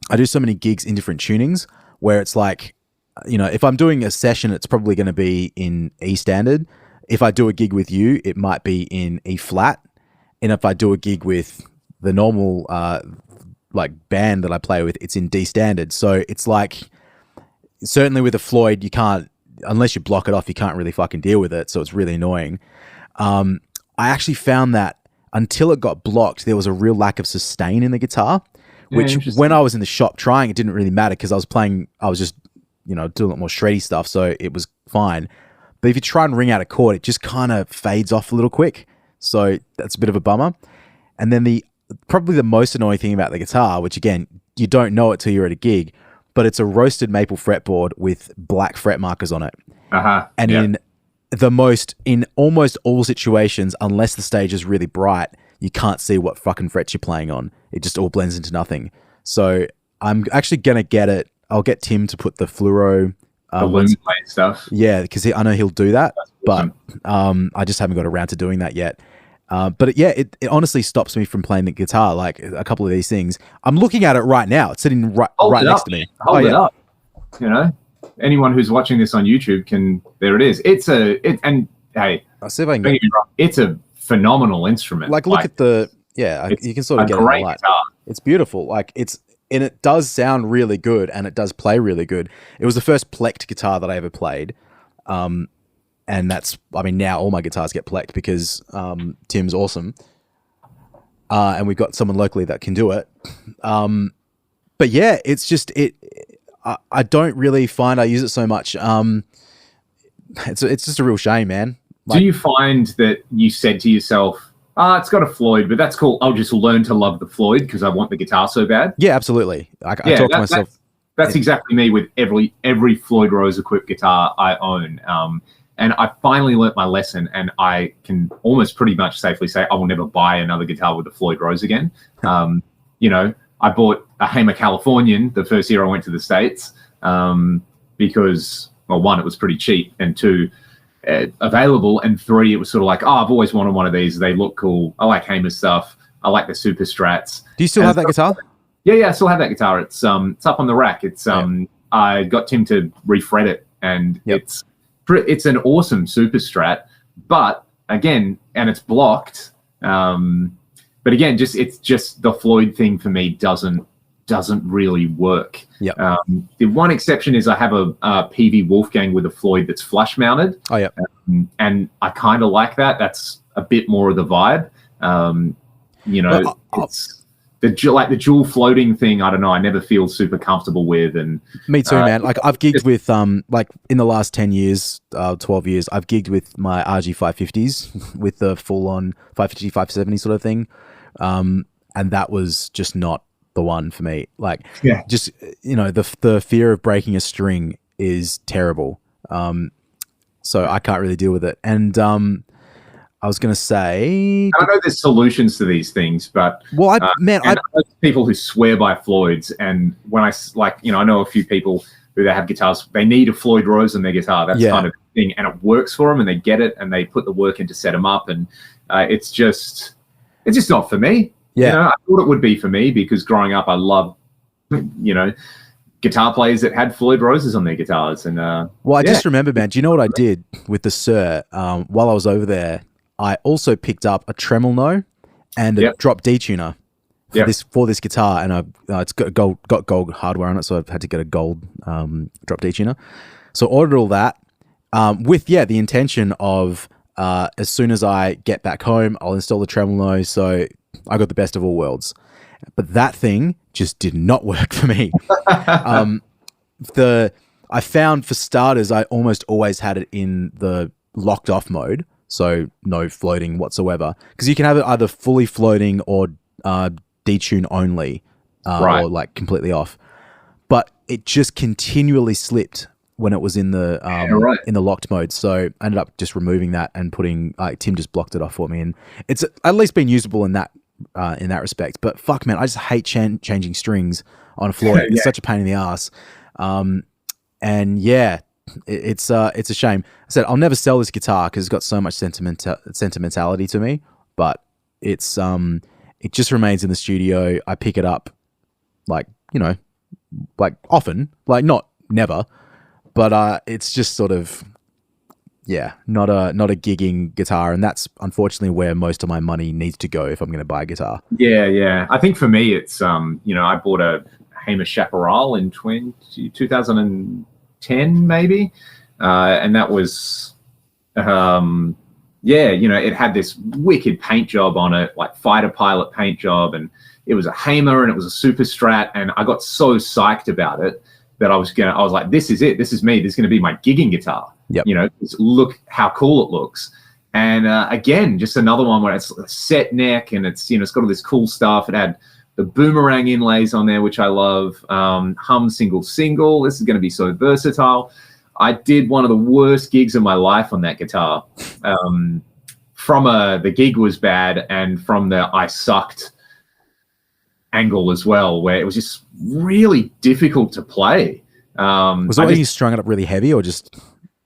I do so many gigs in different tunings where it's like, you know, if I'm doing a session, it's probably going to be in E standard. If I do a gig with you, it might be in E flat. And if I do a gig with the normal like band that I play with, it's in D standard. So it's like, certainly with a Floyd, you can't, unless you block it off, you can't really fucking deal with it. So it's really annoying. I actually found that until it got blocked, there was a real lack of sustain in the guitar, which when I was in the shop trying, it didn't really matter, because I was just, you know, doing a lot more shreddy stuff. So it was fine. But if you try and ring out a chord, it just kind of fades off a little quick. So that's a bit of a bummer. And then probably the most annoying thing about the guitar, which again, you don't know it till you're at a gig, but it's a roasted maple fretboard with black fret markers on it. And in almost all situations, unless the stage is really bright, you can't see what fucking frets you're playing on. It just all blends into nothing. So I'm actually going to get it. I'll get Tim to put the fluoro the stuff. Yeah, because I know he'll do that, but I just haven't got around to doing that yet. But it honestly stops me from playing the guitar. Like a couple of these things, I'm looking at it right now. It's sitting right next to me. Hold it up. You know, anyone who's watching this on YouTube can. There it is. And hey, I'll see if I can get. It's a phenomenal instrument. Like look at the you can sort of get it right. It's beautiful. Like and it does sound really good, and it does play really good. It was the first plecked guitar that I ever played. And that's, I mean, now all my guitars get plecked because Tim's awesome. And we've got someone locally that can do it. But yeah, it's just, I don't really find I use it so much. It's just a real shame, man. Do you find that you said to yourself, it's got a Floyd, but that's cool, I'll just learn to love the Floyd because I want the guitar so bad? Yeah, absolutely. I talk to myself. That's exactly me with every Floyd Rose equipped guitar I own. And I finally learnt my lesson, and I can almost pretty much safely say I will never buy another guitar with a Floyd Rose again. You know, I bought a Hamer Californian the first year I went to the States because, well, one, it was pretty cheap, and two, available, and three, it was sort of like, I've always wanted one of these. They look cool. I like Hamer stuff. I like the Super Strats. Do you still have that guitar? Yeah, I still have that guitar. It's up on the rack. It's I got Tim to refret it, and it's an awesome Super Strat. But again, and it's blocked. But again, it's just the Floyd thing for me doesn't really work. The one exception is I have a PV Wolfgang with a Floyd that's flush mounted. And I kind of like that. That's a bit more of the vibe. You know, it's the dual floating thing. I don't know. I never feel super comfortable with. And me too, man. Like I've gigged with like in the last 10 years, 12 years, I've gigged with my RG 550s with the full on 550, 570 sort of thing. And that was just not the one for me. Like, just, you know, the fear of breaking a string is terrible. So I can't really deal with it. And I was going to say, I know there's solutions to these things, but I know people who swear by Floyds, and when I know a few people who they have guitars, they need a Floyd Rose in their guitar. That's kind of thing, and it works for them, and they get it, and they put the work in to set them up, and it's just not for me. You know, I thought it would be for me because growing up, I loved, you know, guitar players that had Floyd Roses on their guitars. And I just remember, man. Do you know what I did with the Sir? While I was over there, I also picked up a tremolo and a drop D tuner, for this guitar, and it's got gold hardware on it, so I've had to get a gold drop D tuner. So I ordered all that with the intention of as soon as I get back home, I'll install the tremolo. So I got the best of all worlds. But that thing just did not work for me. I found, for starters, I almost always had it in the locked off mode, so no floating whatsoever. Because you can have it either fully floating or detune only, or like completely off. But it just continually slipped when it was in the in the locked mode. So I ended up just removing that and putting, Tim just blocked it off for me, and it's at least been usable in that respect. But fuck, man, I just hate changing strings on a floor. It's such a pain in the ass. And it's a shame. I said I'll never sell this guitar because it's got so much sentimentality to me. But it's it just remains in the studio. I pick it up, like often, like not never, but it's just sort of not a gigging guitar, and that's unfortunately where most of my money needs to go if I'm going to buy a guitar. Yeah. I think for me, it's I bought a Hamer Chaparral in 2010 maybe, and that was it had this wicked paint job on it, like fighter pilot paint job, and it was a Hamer and it was a Super Strat, and I got so psyched about it that I was like, this is it, this is me, this is going to be my gigging guitar. Yep. Look how cool it looks. And again, just another one where it's a set neck, and it's it's got all this cool stuff. It had the boomerang inlays on there, which I love. Hum single. This is going to be so versatile. I did one of the worst gigs of my life on that guitar. From the gig was bad, and from the I sucked angle as well, where it was just really difficult to play. Was it you strung it up really heavy, or just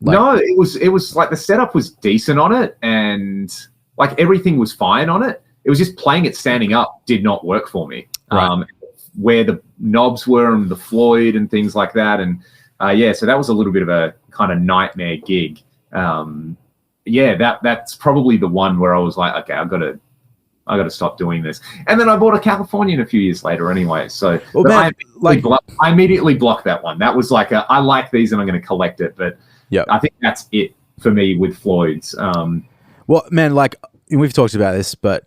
no? It was like the setup was decent on it, and like everything was fine on it. It was just playing it standing up did not work for me. Right. Where the knobs were and the Floyd and things like that, and so that was a little bit of a kind of nightmare gig. That's probably the one where I was like, okay, I got to stop doing this. And then I bought a Californian a few years later anyway. So I immediately blocked that one. That was like I like these and I'm going to collect it. But I think that's it for me with Floyd's. Well, man, like we've talked about this, but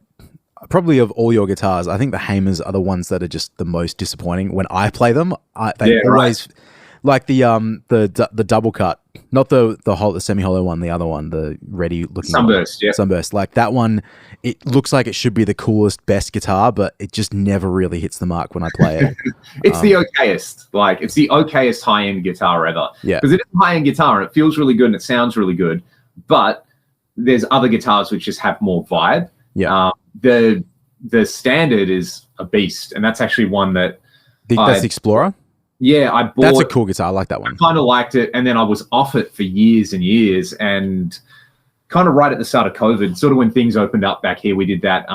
probably of all your guitars, I think the Hamers are the ones that are just the most disappointing when I play them. They always like the double cut, not the semi hollow one, the other one, the ready looking Sunburst. Yeah, Sunburst. Like that one, it looks like it should be the coolest, best guitar, but it just never really hits the mark when I play it. It's the okayest. Like it's the okayest high end guitar ever. Yeah, because it is a high end guitar and it feels really good and it sounds really good, but there's other guitars which just have more vibe. Yeah. The standard is a beast, and that's actually one that that's the Explorer. Yeah, I bought. That's a cool guitar. I like that one. I kind of liked it, and then I was off it for years and years, and kind of right at the start of COVID, sort of when things opened up back here, we did that.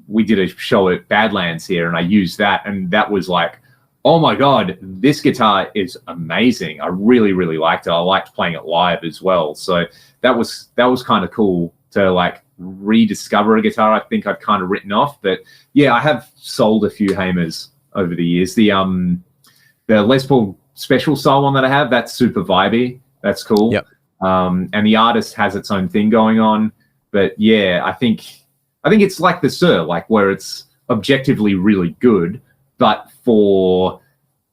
We did a show at Badlands here, and I used that, and that was like, oh my god, this guitar is amazing. I really, really liked it. I liked playing it live as well, so that was kind of cool to like rediscover a guitar I think I'd kind of written off. But yeah, I have sold a few Hamers over the years. The Les Paul special style one that I have, that's super vibey. That's cool. Yep. And the artist has its own thing going on. But yeah, I think it's like the Sir, like where it's objectively really good, but for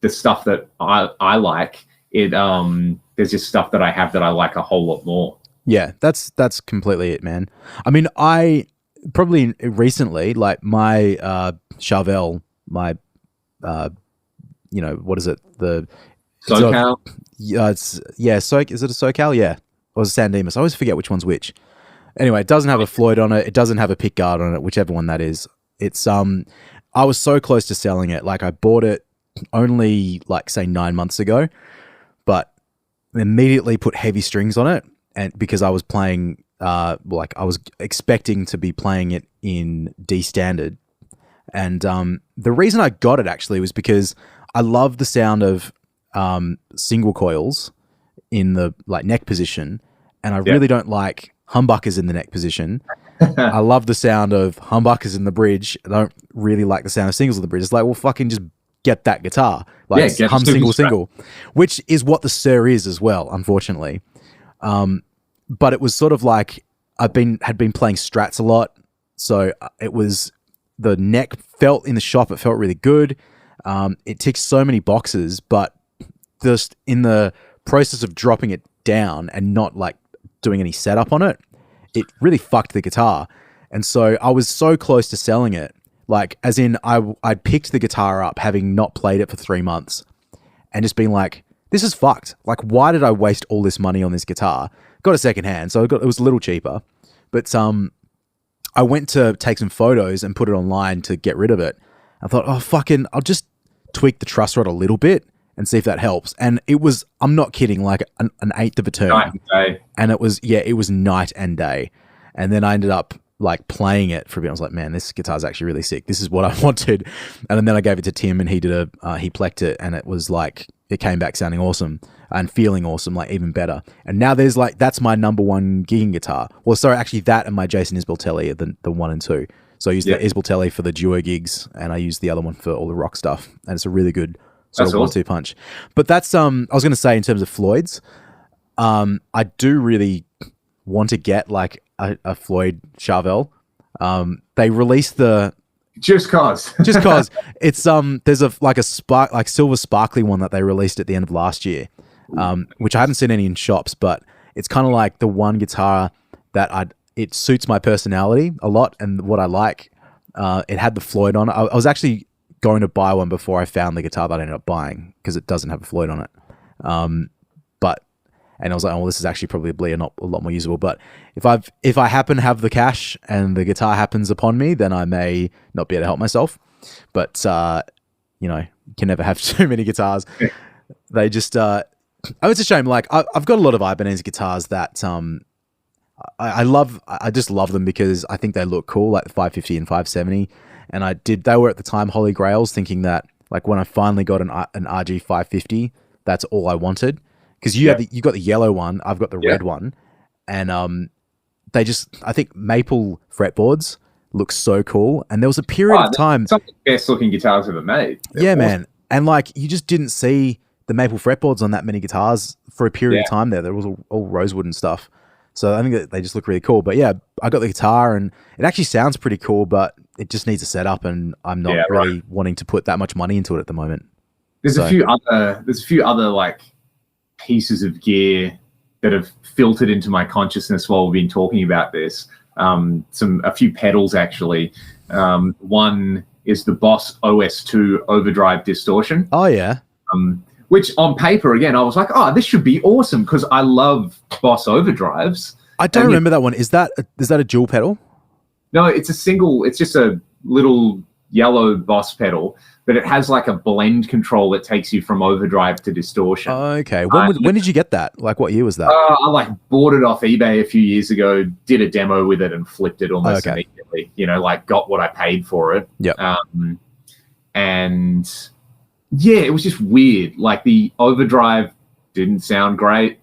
the stuff that I like, it there's just stuff that I have that I like a whole lot more. Yeah, that's completely it, man. I mean, I probably recently, like my Charvel, my what is it? The SoCal? Is it a SoCal? Yeah. Or is it San Dimas? I always forget which one's which. Anyway, it doesn't have a Floyd on it. It doesn't have a pick guard on it, whichever one that is. It's I was so close to selling it. Like I bought it only like say 9 months ago, but immediately put heavy strings on it. And because I was playing, like I was expecting to be playing it in D standard, and the reason I got it actually was because I love the sound of single coils in the like neck position, and I really don't like humbuckers in the neck position. I love the sound of humbuckers in the bridge. I don't really like the sound of singles in the bridge. It's like, well, fucking just get that guitar. Like, get hum super single, which is what the Sir is as well, unfortunately. But it was sort of like had been playing Strats a lot, so it was the neck felt in the shop. It felt really good. It ticks so many boxes, but just in the process of dropping it down and not like doing any setup on it, it really fucked the guitar. And so I was so close to selling it. Like, as in, I'd picked the guitar up having not played it for 3 months and just been like, this is fucked. Like, why did I waste all this money on this guitar? Got a second hand, so it was a little cheaper. But I went to take some photos and put it online to get rid of it. I thought, oh, fucking, I'll just tweak the truss rod a little bit and see if that helps. And it was, I'm not kidding, like an eighth of a turn. Night and day. And it was night and day. And then I ended up like playing it for a bit. I was like, man, this guitar's actually really sick. This is what I wanted. And then I gave it to Tim and he did he plecked it, and it was like, it came back sounding awesome and feeling awesome, like even better. And now there's like, that's my number one gigging guitar. Well, sorry, actually that and my Jason Isbell-Telly are the 1 and 2. So I use the Isbell-Telly for the duo gigs, and I use the other one for all the rock stuff. And it's a really good sort of 1-2 punch. But that's I was going to say, in terms of Floyd's, I do really want to get like a Floyd Charvel. They released the just cause it's there's a silver sparkly one that they released at the end of last year, which I haven't seen any in shops, but it's kind of like the one guitar that it suits my personality a lot and what I like. It had the Floyd on it. I was actually going to buy one before I found the guitar that I ended up buying, because it doesn't have a Floyd on it. And I was like, oh, well, this is actually probably a lot more usable. But if I happen to have the cash and the guitar happens upon me, then I may not be able to help myself. But you can never have too many guitars. They just it's a shame. Like, I've got a lot of Ibanez guitars that I love. I just love them because I think they look cool, like the 550 and 570. And they were at the time Holy Grails, thinking that like when I finally got an RG 550, that's all I wanted. Because you got the yellow one, I've got the red one, and I think maple fretboards look so cool. And there was a period of time, some of the best looking guitars ever made. They're awesome. Man, and like you just didn't see the maple fretboards on that many guitars for a period of time. There was all rosewood and stuff. So I think that they just look really cool. But yeah, I got the guitar and it actually sounds pretty cool, but it just needs a setup, and I'm not really wanting to put that much money into it at the moment. There's a few other like pieces of gear that have filtered into my consciousness while we've been talking about this. A few pedals actually. One is the Boss OS2 overdrive distortion. Oh yeah. Which on paper, again, I was like, oh, this should be awesome because I love Boss overdrives. I don't remember that one. Is that a dual pedal? No, it's a single. It's just a little yellow Boss pedal, but it has like a blend control that takes you from overdrive to distortion. Okay. When did you get that? Like, what year was that? I like bought it off eBay a few years ago, did a demo with it and flipped it almost immediately. Like got what I paid for it. Yeah. And yeah, it was just weird. Like the overdrive didn't sound great.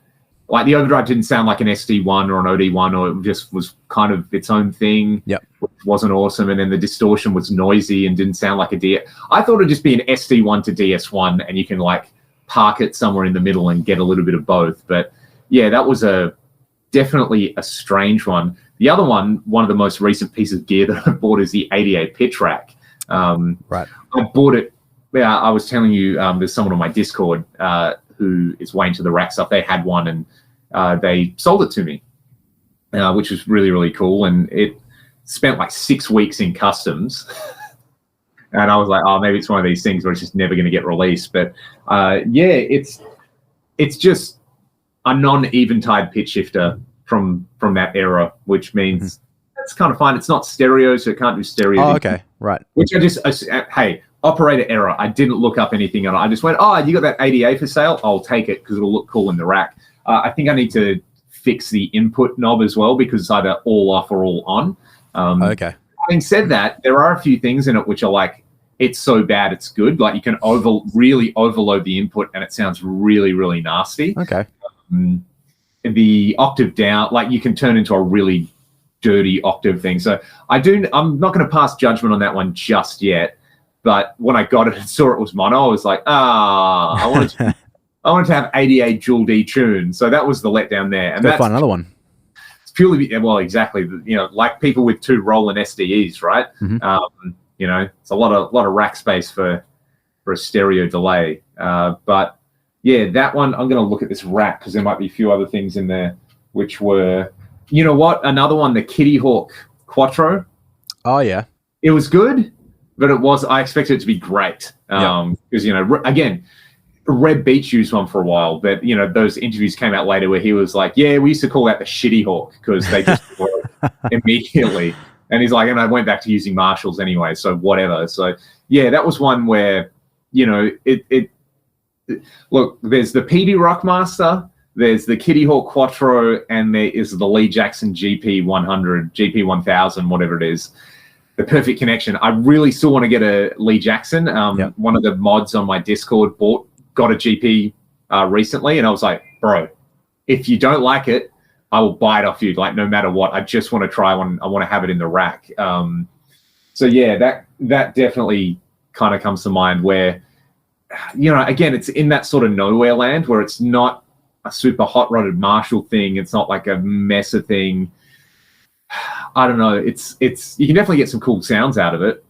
Like the overdrive didn't sound like an SD1 or an OD1, or it just was kind of its own thing. Yep. Which wasn't awesome. And then the distortion was noisy and didn't sound like a DS. I thought it'd just be an SD1 to DS1 and you can like park it somewhere in the middle and get a little bit of both. But yeah, that was definitely a strange one. The other one of the most recent pieces of gear that I bought is the 88 pitch rack. Right. I bought it. Yeah, I was telling you, there's someone on my Discord who is way into the rack stuff. They had one and they sold it to me, which was really, really cool. And it spent like 6 weeks in customs. And I was like, oh, maybe it's one of these things where it's just never going to get released. But it's just a non-eventide pitch shifter from that era, which means that's kind of fine. It's not stereo, so it can't do stereo. Oh, okay, right. Which hey, operator error. I didn't look up anything on it. I just went, oh, you got that ADA for sale? I'll take it because it'll look cool in the rack. I think I need to fix the input knob as well because it's either all off or all on. Okay. Having said that, there are a few things in it which are like, it's so bad it's good. Like you can really overload the input and it sounds really, really nasty. Okay. The octave down, like you can turn into a really dirty octave thing. So I'm not going to pass judgment on that one just yet. But when I got it and saw it was mono, I was like, I wanted to have 88 dual D tunes. So that was the letdown there. And go find another one. It's purely, well, exactly. You know, like people with 2 Roland SDEs, right? Mm-hmm. You know, it's a lot of rack space for a stereo delay. But yeah, that one, I'm going to look at this rack because there might be a few other things in there, which were, you know what? Another one, the Kitty Hawk Quattro. Oh, yeah. It was good. But I expected it to be great. Because, you know, again, Reb Beach used one for a while, but, you know, those interviews came out later where he was like, yeah, we used to call that the Shitty Hawk because they just work immediately. And he's like, and I went back to using Marshalls anyway, so whatever. So, yeah, that was one where, you know, look, there's the PD Rockmaster, there's the Kitty Hawk Quattro, and there is the Lee Jackson GP100, GP1000, whatever it is. The perfect connection. I really still want to get a Lee Jackson. One of the mods on my Discord got a GP recently, and I was like, bro, if you don't like it, I will buy it off you, like no matter what. I just want to try one. I want to have it in the rack. So yeah, that definitely kind of comes to mind where, you know, again, it's in that sort of nowhere land where it's not a super hot rodded Marshall thing. It's not like a Mesa thing. I don't know. It's you can definitely get some cool sounds out of it.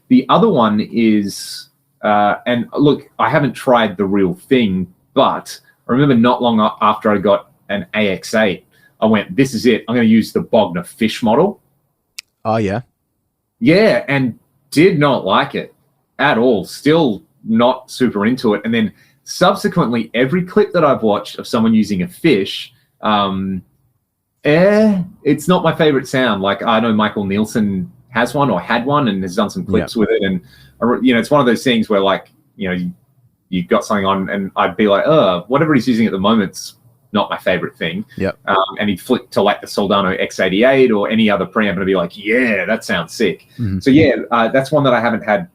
The other one is, and look, I haven't tried the real thing, but I remember not long after I got an AX8, I went, this is it. I'm going to use the Bogner Fish model. Oh, yeah. Yeah, and did not like it at all. Still not super into it. And then subsequently, every clip that I've watched of someone using a Fish, it's not my favorite sound. Like, I know Michael Nielsen has one or had one and has done some clips with it. And, you know, it's one of those things where, like, you know, you got something on and I'd be like, whatever he's using at the moment's not my favorite thing. Yep. And he'd flick to, like, the Soldano X88 or any other preamp and I'd be like, yeah, that sounds sick. Mm-hmm. So, yeah, that's one that I haven't had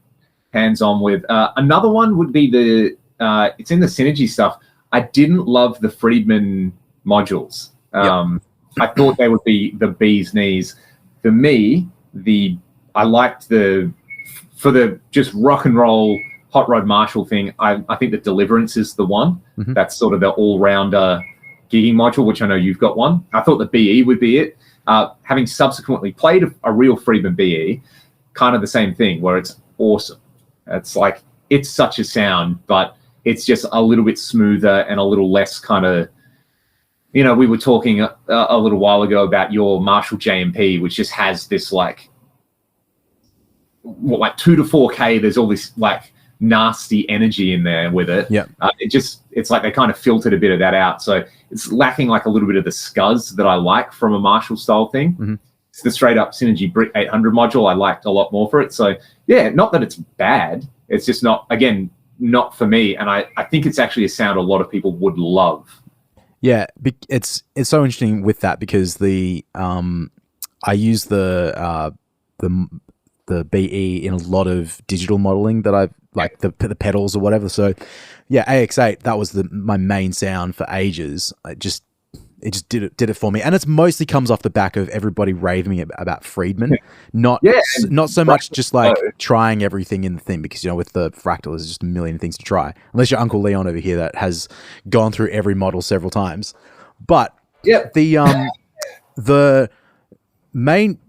hands-on with. Another one would be it's in the Synergy stuff. I didn't love the Friedman modules. I thought they would be the bee's knees. For me, I liked for the just rock and roll hot rod Marshall thing, I think the Deliverance is the one. Mm-hmm. That's sort of the all-rounder gigging module, which I know you've got one. I thought the BE would be it. Having subsequently played a real Friedman BE, kind of the same thing, where it's awesome. It's like, it's such a sound, but it's just a little bit smoother and a little less kind of, you know, we were talking a little while ago about your Marshall JMP, which just has this like 2 to 4K. There's all this like nasty energy in there with it. Yeah. It's like they kind of filtered a bit of that out. So it's lacking like a little bit of the scuzz that I like from a Marshall style thing. Mm-hmm. It's the straight up Synergy Brick 800 module. I liked a lot more for it. So yeah, not that it's bad. It's just not for me. And I think it's actually a sound a lot of people would love. Yeah, it's so interesting with that because I use the BE in a lot of digital modeling that I've like the pedals or whatever. So yeah, AX8, that was my main sound for ages. It just did it for me, and it's mostly comes off the back of everybody raving about Friedman, not so much just like trying everything in the thing, because you know with the Fractal there's just a million things to try, unless you're Uncle Leon over here that has gone through every model several times. But the main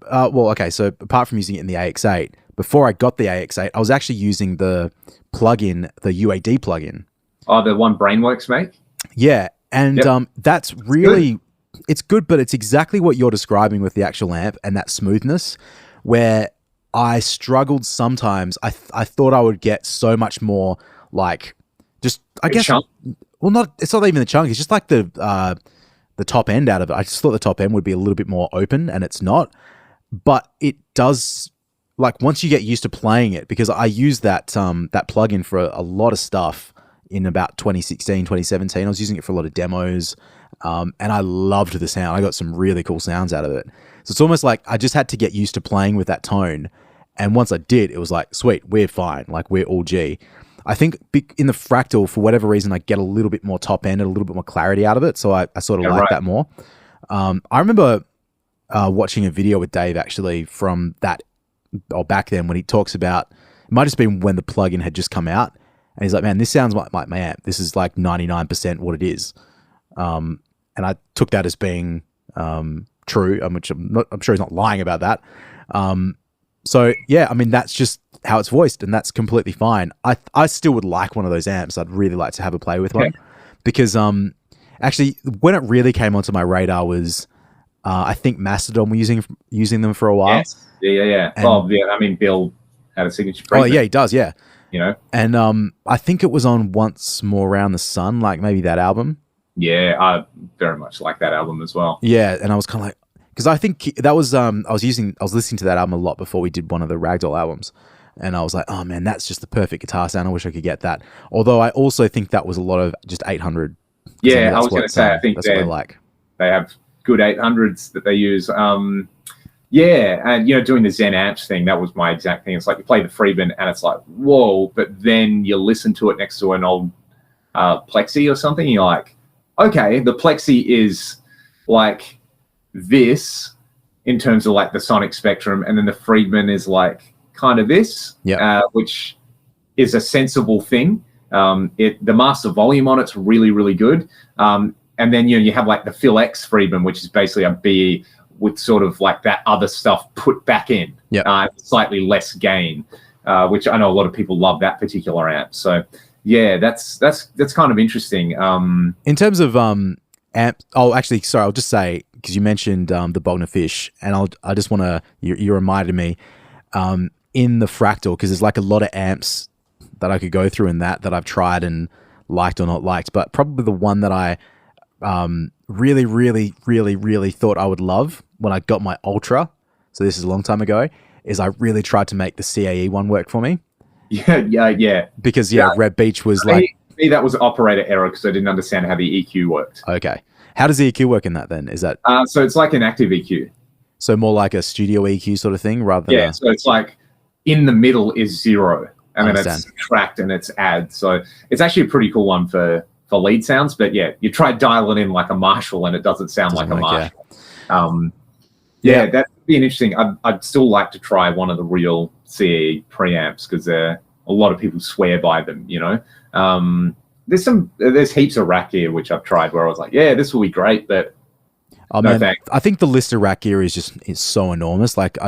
so apart from using it in the AX8, before I got the AX8, I was actually using the plugin, the UAD plugin. Oh, the one Brainworks make? Yeah. And that's really, it's good, but it's exactly what you're describing with the actual amp and that smoothness, where I struggled sometimes. I thought I would get so much more like, just I guess, chunk. Well, it's not even the chunk. It's just like the top end out of it. I just thought the top end would be a little bit more open, and it's not. But it does, like once you get used to playing it, because I use that plugin for a lot of stuff. In about 2016, 2017, I was using it for a lot of demos, and I loved the sound. I got some really cool sounds out of it. So it's almost like I just had to get used to playing with that tone. And once I did, it was like, sweet, we're fine. Like, we're all G. I think in the Fractal, for whatever reason, I get a little bit more top end and a little bit more clarity out of it. So I sort of like that more. I remember watching a video with Dave actually from that, or back then, when he talks about, it might have just been when the plugin had just come out, and he's like, man, this sounds like my amp. This is like 99% what it is. And I took that as being true, which I'm sure he's not lying about that. So yeah, I mean, that's just how it's voiced, and that's completely fine. I still would like one of those amps. I'd really like to have a play with one, because actually, when it really came onto my radar was, I think Mastodon were using them for a while. Yes. Yeah. And, yeah. I mean, Bill had a signature. Oh yeah, he does. Yeah. You know, and I think it was on Once More Around the Sun, like maybe that album. Yeah, I very much like that album as well. Yeah, and I was kind of like, because I think that was I was listening to that album a lot before we did one of the Ragdoll albums, and I was like, oh man, that's just the perfect guitar sound. I wish I could get that. Although I also think that was a lot of just 800. Yeah, I was going to say, I think that's what I like. They have good 800s that they use. Yeah, and doing the Zen amps thing, that was my exact thing. It's like you play the Friedman and it's like, whoa, but then you listen to it next to an old Plexi or something, and you're like, okay, the Plexi is like this in terms of like the sonic spectrum, and then the Friedman is like kind of this, which is a sensible thing. The master volume on it's really, really good. And then you have like the Phil X Friedman, which is basically a B with sort of like that other stuff put back in, slightly less gain, which I know a lot of people love that particular amp. So yeah, that's kind of interesting. In terms of amp, actually, sorry, I'll just say, because you mentioned the Bogner Fish, and I just want to, you reminded me, in the Fractal, because there's like a lot of amps that I could go through in that I've tried and liked or not liked, but probably the one that I really, really, really, really thought I would love when I got my Ultra, so this is a long time ago, is I really tried to make the CAE one work for me. Yeah. Because Red Beach was like, me, that was operator error because I didn't understand how the EQ worked. Okay, how does the EQ work in that then? Is that so it's like an active EQ, so more like a studio EQ sort of thing rather than so it's like in the middle is 0 and then it's subtract and it's add. So it's actually a pretty cool one for lead sounds, but yeah, you try dialing in like a Marshall and it doesn't sound like a Marshall. That'd be an interesting. I'd still like to try one of the real CAE preamps because a lot of people swear by them. There's heaps of rack gear which I've tried where I was like, yeah, this will be great, but thanks. I think the list of rack gear is so enormous. Like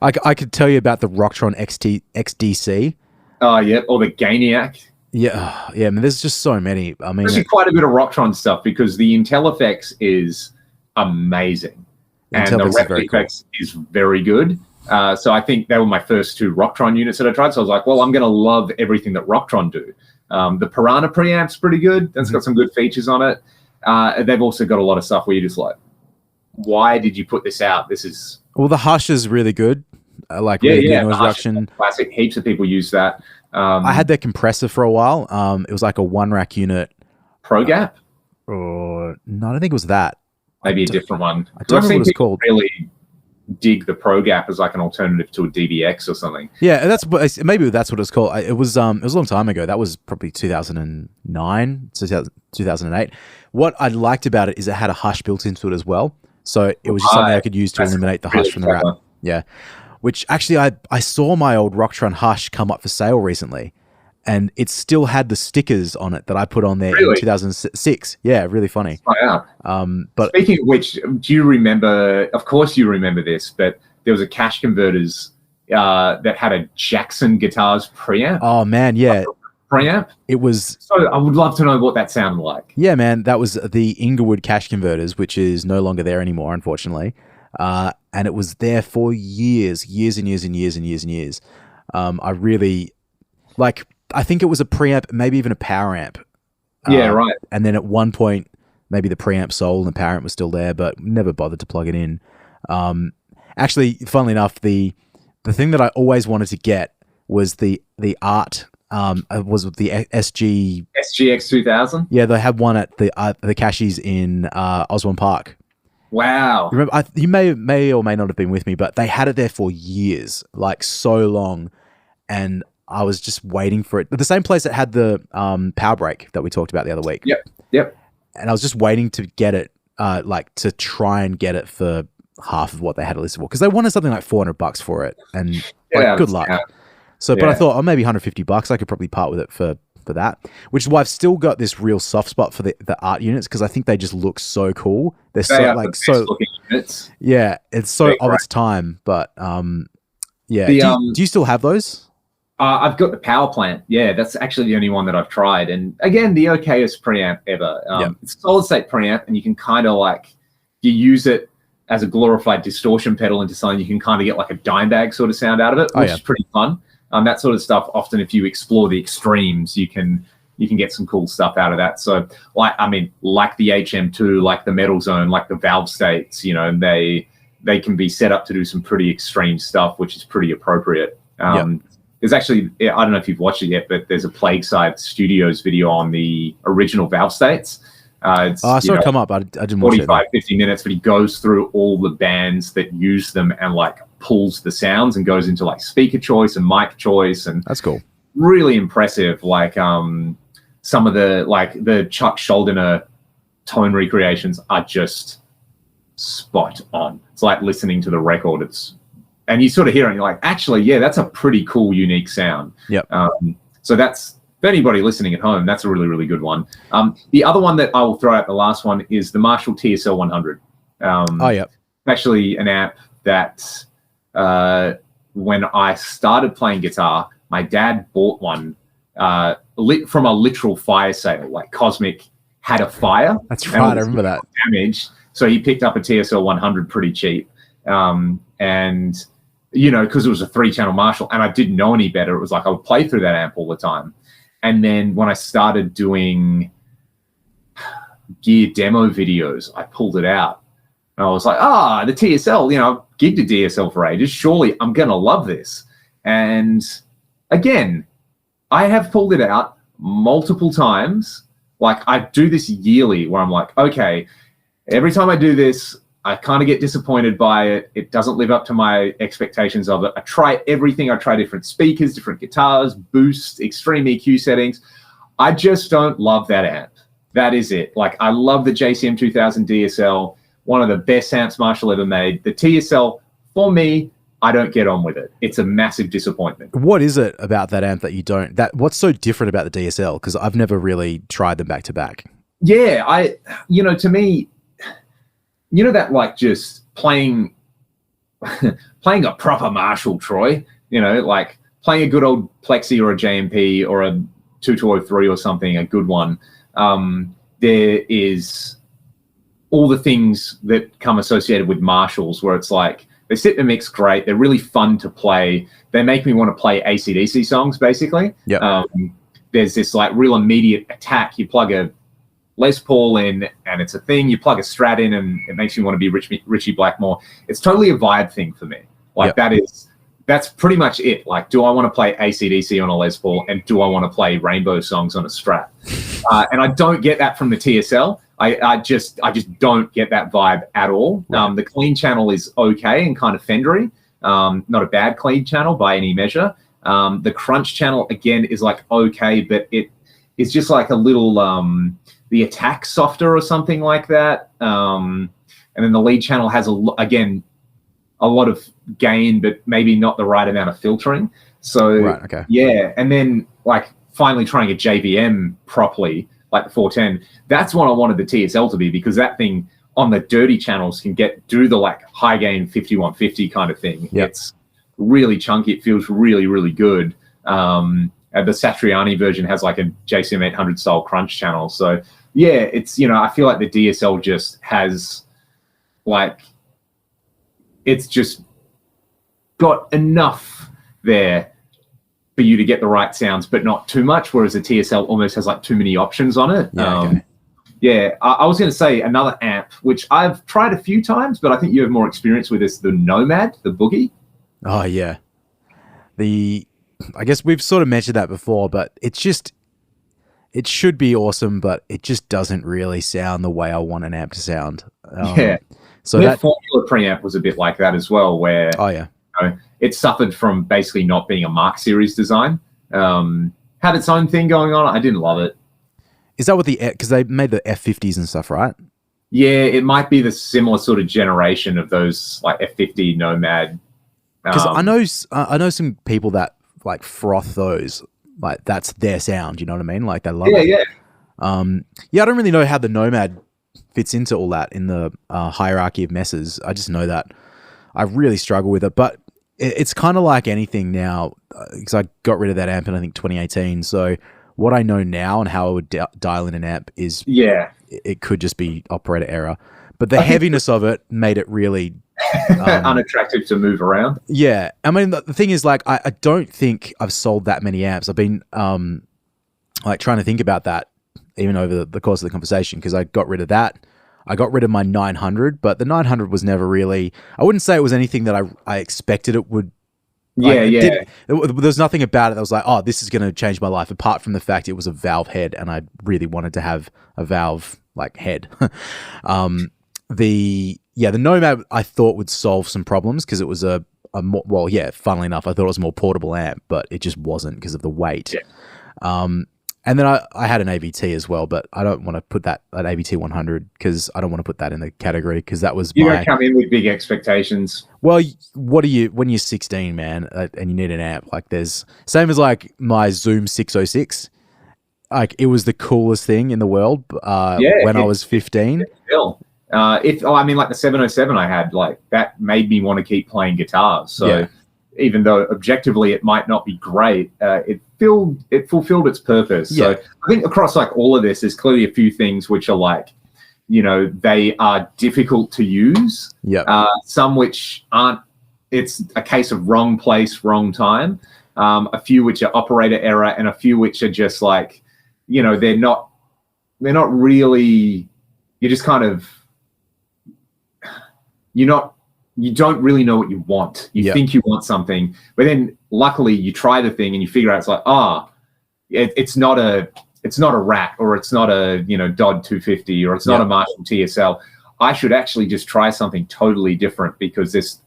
I could tell you about the Rocktron XDC. Oh yeah, or the Gainiac. Yeah. I mean, there's just so many. I mean, actually quite a bit of Rocktron stuff because the IntelliFX is amazing, and the RepFX is very good. So I think they were my first 2 Rocktron units that I tried. So I was like, well, I'm going to love everything that Rocktron do. The Piranha preamp's pretty good. That's got some good features on it. They've also got a lot of stuff where you're just like, why did you put this out? This is... Well, the Hush is really good. Noise reduction. Classic. Heaps of people use that. I had their compressor for a while. It was like a 1-rack unit. ProGap? No, I don't think it was that. Maybe a different one. I don't remember what it's called. Really dig the ProGap as like an alternative to a DBX or something. Yeah, maybe that's what it's called. It was a long time ago. That was probably 2009, 2008. What I liked about it is it had a Hush built into it as well. So it was just something I could use to eliminate the Hush from the rack. Yeah. Which actually, I saw my old Rocktron Hush come up for sale recently, and it still had the stickers on it that I put on there in 2006. Yeah, really funny. But speaking of which, do you remember? Of course, you remember this, but there was a Cash Converters that had a Jackson Guitars preamp. Oh man, yeah, preamp. It was. So I would love to know what that sounded like. Yeah, man, that was the Inglewood Cash Converters, which is no longer there anymore, unfortunately. And it was there for years and years. I really like. I think it was a preamp, maybe even a power amp. Yeah, right. And then at one point, maybe the preamp sold and the power amp was still there, but never bothered to plug it in. Actually, funnily enough, the thing that I always wanted to get was the Art. Was the SGX 2000. Yeah, they had one at the Cashies in Osborne Park. Wow. Remember, you may or may not have been with me, but they had it there for years, like so long, and I was just waiting for it. The same place that had the power brake that we talked about the other week. Yep. And I was just waiting to get it, like to try and get it for half of what they had to listen for because they wanted something like $400 for it, and Yeah, good luck. So, but I thought, maybe $150. I could probably part with it for that, which is why I've still got this real soft spot for the art units because I think they just look so cool. They're so are the best looking units. Yeah, it's so of its time. But yeah, do you still have those? I've got the power plant. Yeah, that's actually the only one that I've tried. And again, the okayest preamp ever. It's a solid state preamp, and you can kind of you use it as a glorified distortion pedal into something. You can kind of get like a dime bag sort of sound out of it, which is pretty fun. That sort of stuff. Often, if you explore the extremes, you can get some cool stuff out of that. So, like the HM2, like the Metal Zone, like the Valve States, they can be set up to do some pretty extreme stuff, which is pretty appropriate. There's actually, I don't know if you've watched it yet, but there's a Plague Side Studios video on the original Valve States. I saw it come up. I didn't watch it. 45, 50 minutes, but he goes through all the bands that use them and pulls the sounds and goes into speaker choice and mic choice, and that's cool. Really impressive. Some of the Chuck Schuldiner tone recreations are just spot on. It's like listening to the record. And you sort of hear it and you're like, actually, yeah, that's a pretty cool, unique sound. Yep. So that's, for anybody listening at home, that's a really, really good one. The other one that I will throw out, the last one, is the Marshall TSL 100. Actually an amp that when I started playing guitar, my dad bought one from a literal fire sale. Cosmic had a fire. That's right, I remember that. Damaged. So he picked up a TSL 100 pretty cheap. And because it was a 3-channel Marshall, and I didn't know any better. It was I would play through that amp all the time. And then when I started doing gear demo videos, I pulled it out. And I was like, the TSL, I've gigged a DSL for ages. Surely I'm going to love this. And again, I have pulled it out multiple times. I do this yearly where I'm like, okay, every time I do this, I kind of get disappointed by it. It doesn't live up to my expectations of it. I try everything. I try different speakers, different guitars, boost, extreme EQ settings. I just don't love that amp. That is it. I love the JCM 2000 DSL, one of the best amps Marshall ever made. The TSL, for me, I don't get on with it. It's a massive disappointment. What is it about that amp that you don't? What's so different about the DSL? Because I've never really tried them back to back. Yeah, to me, that just playing a proper Marshall, Troy, playing a good old Plexi or a JMP or a 2203 or something, a good one. There is all the things that come associated with Marshalls where it's they sit in the mix great. They're really fun to play. They make me want to play AC/DC songs, basically. Yep. There's this real immediate attack. You plug a Les Paul in and it's a thing. You plug a Strat in and it makes me want to be Richie Blackmore. It's totally a vibe thing for me. Yep. That's pretty much it. Do I want to play AC/DC on a Les Paul, and do I want to play Rainbow songs on a Strat? And I don't get that from the TSL. I just don't get that vibe at all. Right. The clean channel is okay and kind of Fendery. Not a bad clean channel by any measure. The crunch channel, again, is okay, but it is just a little... the attack softer or something like that. And then the lead channel has, again, a lot of gain, but maybe not the right amount of filtering. So, right, okay. Yeah. And then finally trying a JVM properly, the 410, that's what I wanted the TSL to be, because that thing on the dirty channels can do the high gain 5150 kind of thing. Yep. It's really chunky. It feels really, really good. The Satriani version has a JCM 800 style crunch channel. So yeah, it's, I feel like the DSL just has it's just got enough there for you to get the right sounds, but not too much. Whereas the TSL almost has too many options on it. Yeah, okay. Yeah, I was going to say another amp, which I've tried a few times, but I think you have more experience with this, the Nomad, the Boogie. Oh yeah. I guess we've sort of mentioned that before, but it should be awesome, but it just doesn't really sound the way I want an amp to sound. Yeah. So that Formula preamp was a bit like that as well, where it suffered from basically not being a Mark Series design. Had its own thing going on. I didn't love it. Is that what because they made the F50s and stuff, right? Yeah, it might be the similar sort of generation of those like F50 Nomad. Because I know some people that like froth those, like that's their sound. You know what I mean? Like they love it. Yeah. Yeah, I don't really know how the Nomad fits into all that in the hierarchy of messes. I just know that I really struggle with it, but it's kind of like anything now, because I got rid of that amp in I think 2018. So what I know now and how I would dial in an amp is it could just be operator error, but the heaviness of it made it really unattractive to move around. Yeah, I mean the thing is, like, I don't think I've sold that many amps. I've been like trying to think about that even over the course of the conversation, because I got rid of that. I got rid of my 900, but the 900 was never really, I wouldn't say it was anything that I expected it would. Like, there's nothing about it that was like, oh, this is going to change my life, apart from the fact it was a valve head, and I really wanted to have a valve like head. The Nomad I thought would solve some problems because it was a more, well, yeah, funnily enough, I thought it was a more portable amp, but it just wasn't because of the weight. Yeah. And then I had an AVT as well, but I don't want to put that at AVT 100 because I don't want to put that in the category, because that was you don't come in with big expectations. Well, what are you when you're 16, man, and you need an amp? Like, there's same as like my Zoom 606. Like, it was the coolest thing in the world when I was 15. Still. Like the 707 I had, like that made me want to keep playing guitars. So even though objectively it might not be great, it fulfilled its purpose. Yeah. So I think across like all of this, there's clearly a few things which are like, you know, they are difficult to use. Yeah. Some which aren't. It's a case of wrong place, wrong time. A few which are operator error, and a few which are just like, you know, they're not really. You're just kind of. You don't really know what you want. You think you want something, but then luckily you try the thing and you figure out it's like, it's not a Rat, or it's not a, you know, Dodd 250, or it's not a Marshall TSL. I should actually just try something totally different, because this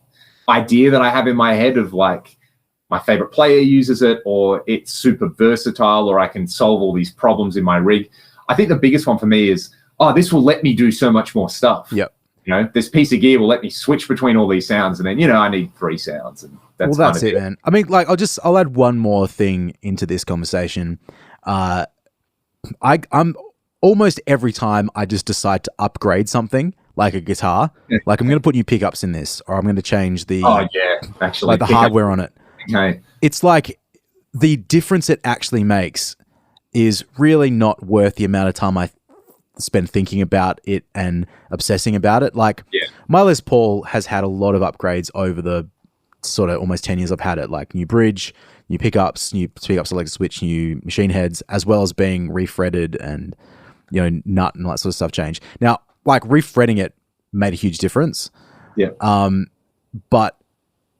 idea that I have in my head of like my favorite player uses it, or it's super versatile, or I can solve all these problems in my rig. I think the biggest one for me is, this will let me do so much more stuff. Yep. You know, this piece of gear will let me switch between all these sounds, and then, you know, I need 3 sounds, and that's it, man. I mean, like, I'll add one more thing into this conversation. I'm almost every time I just decide to upgrade something, like a guitar, like I'm going to put new pickups in this, or I'm going to change the the hardware on it. Okay, it's like the difference it actually makes is really not worth the amount of time I spend thinking about it and obsessing about it. Like, my Les Paul has had a lot of upgrades over the sort of almost 10 years I've had it, like new bridge, new pickup selector switch, new machine heads, as well as being refretted and, you know, nut and all that sort of stuff changed. Now, like, refretting it made a huge difference. Yeah. But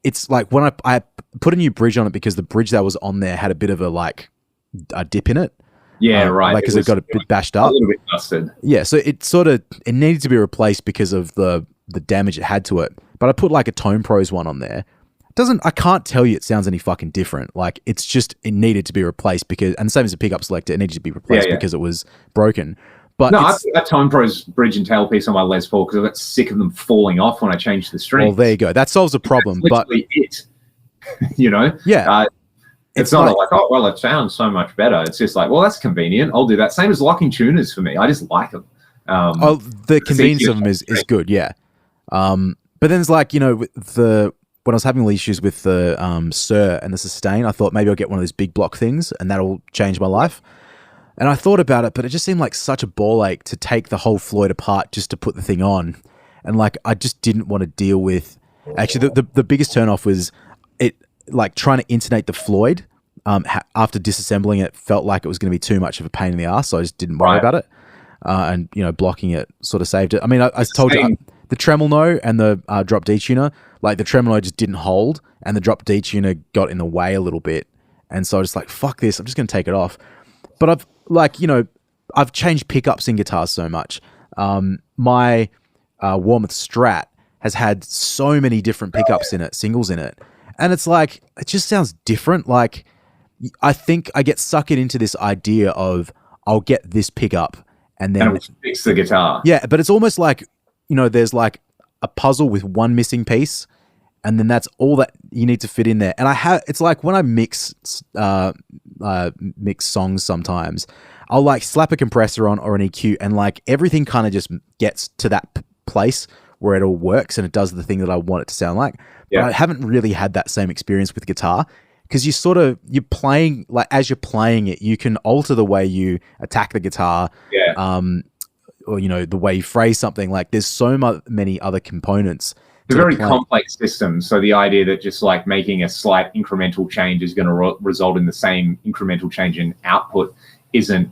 it's like when I put a new bridge on it, because the bridge that was on there had a bit of a dip in it. Yeah, right. Like, because it got a bit bashed up. A little bit busted. Yeah, so it needed to be replaced because of the damage it had to it. But I put like a Tone Pros one on there. I can't tell you it sounds any fucking different. Like, it's just, it needed to be replaced because, and the same as a pickup selector, it needed to be replaced because it was broken. But no, I put a Tone Pros bridge and tailpiece on my Les Paul because I got sick of them falling off when I changed the strings. Well, there you go. That solves a problem. That's literally it. You know? Yeah. It's not like, oh, well, it sounds so much better. It's just like, well, that's convenient. I'll do that. Same as locking tuners for me. I just like them. The convenience of them is good, yeah. But then it's like, you know, when I was having all these issues with the Sir and the Sustain, I thought maybe I'll get one of those big block things and that'll change my life. And I thought about it, but it just seemed like such a ball ache to take the whole Floyd apart just to put the thing on. And like, I just didn't want to deal with... Actually, the biggest turnoff was it, like, trying to intonate the Floyd. After disassembling it, felt like it was going to be too much of a pain in the ass, so I just didn't worry about it. And, you know, blocking it sort of saved it. I mean, I told you, the tremolo and the drop D tuner, like the tremolo just didn't hold, and the drop D tuner got in the way a little bit. And so I was like, fuck this, I'm just going to take it off. But I've changed pickups in guitars so much. My Warmoth Strat has had so many different pickups in it, singles in it. And it's like, it just sounds different. Like, I think I get suckered into this idea of I'll get this pickup and then it will fix the guitar. Yeah, but it's almost like, there's like a puzzle with one missing piece, and then that's all that you need to fit in there. And it's like when I mix songs sometimes, I'll like slap a compressor on or an EQ, and like everything kind of just gets to that place where it all works and it does the thing that I want it to sound like. Yeah. But I haven't really had that same experience with guitar, because you're playing, like as you're playing it, you can alter the way you attack the guitar. Yeah. Or the way you phrase something. Like there's so many other components. It's a very complex system. So the idea that just like making a slight incremental change is going to result in the same incremental change in output isn't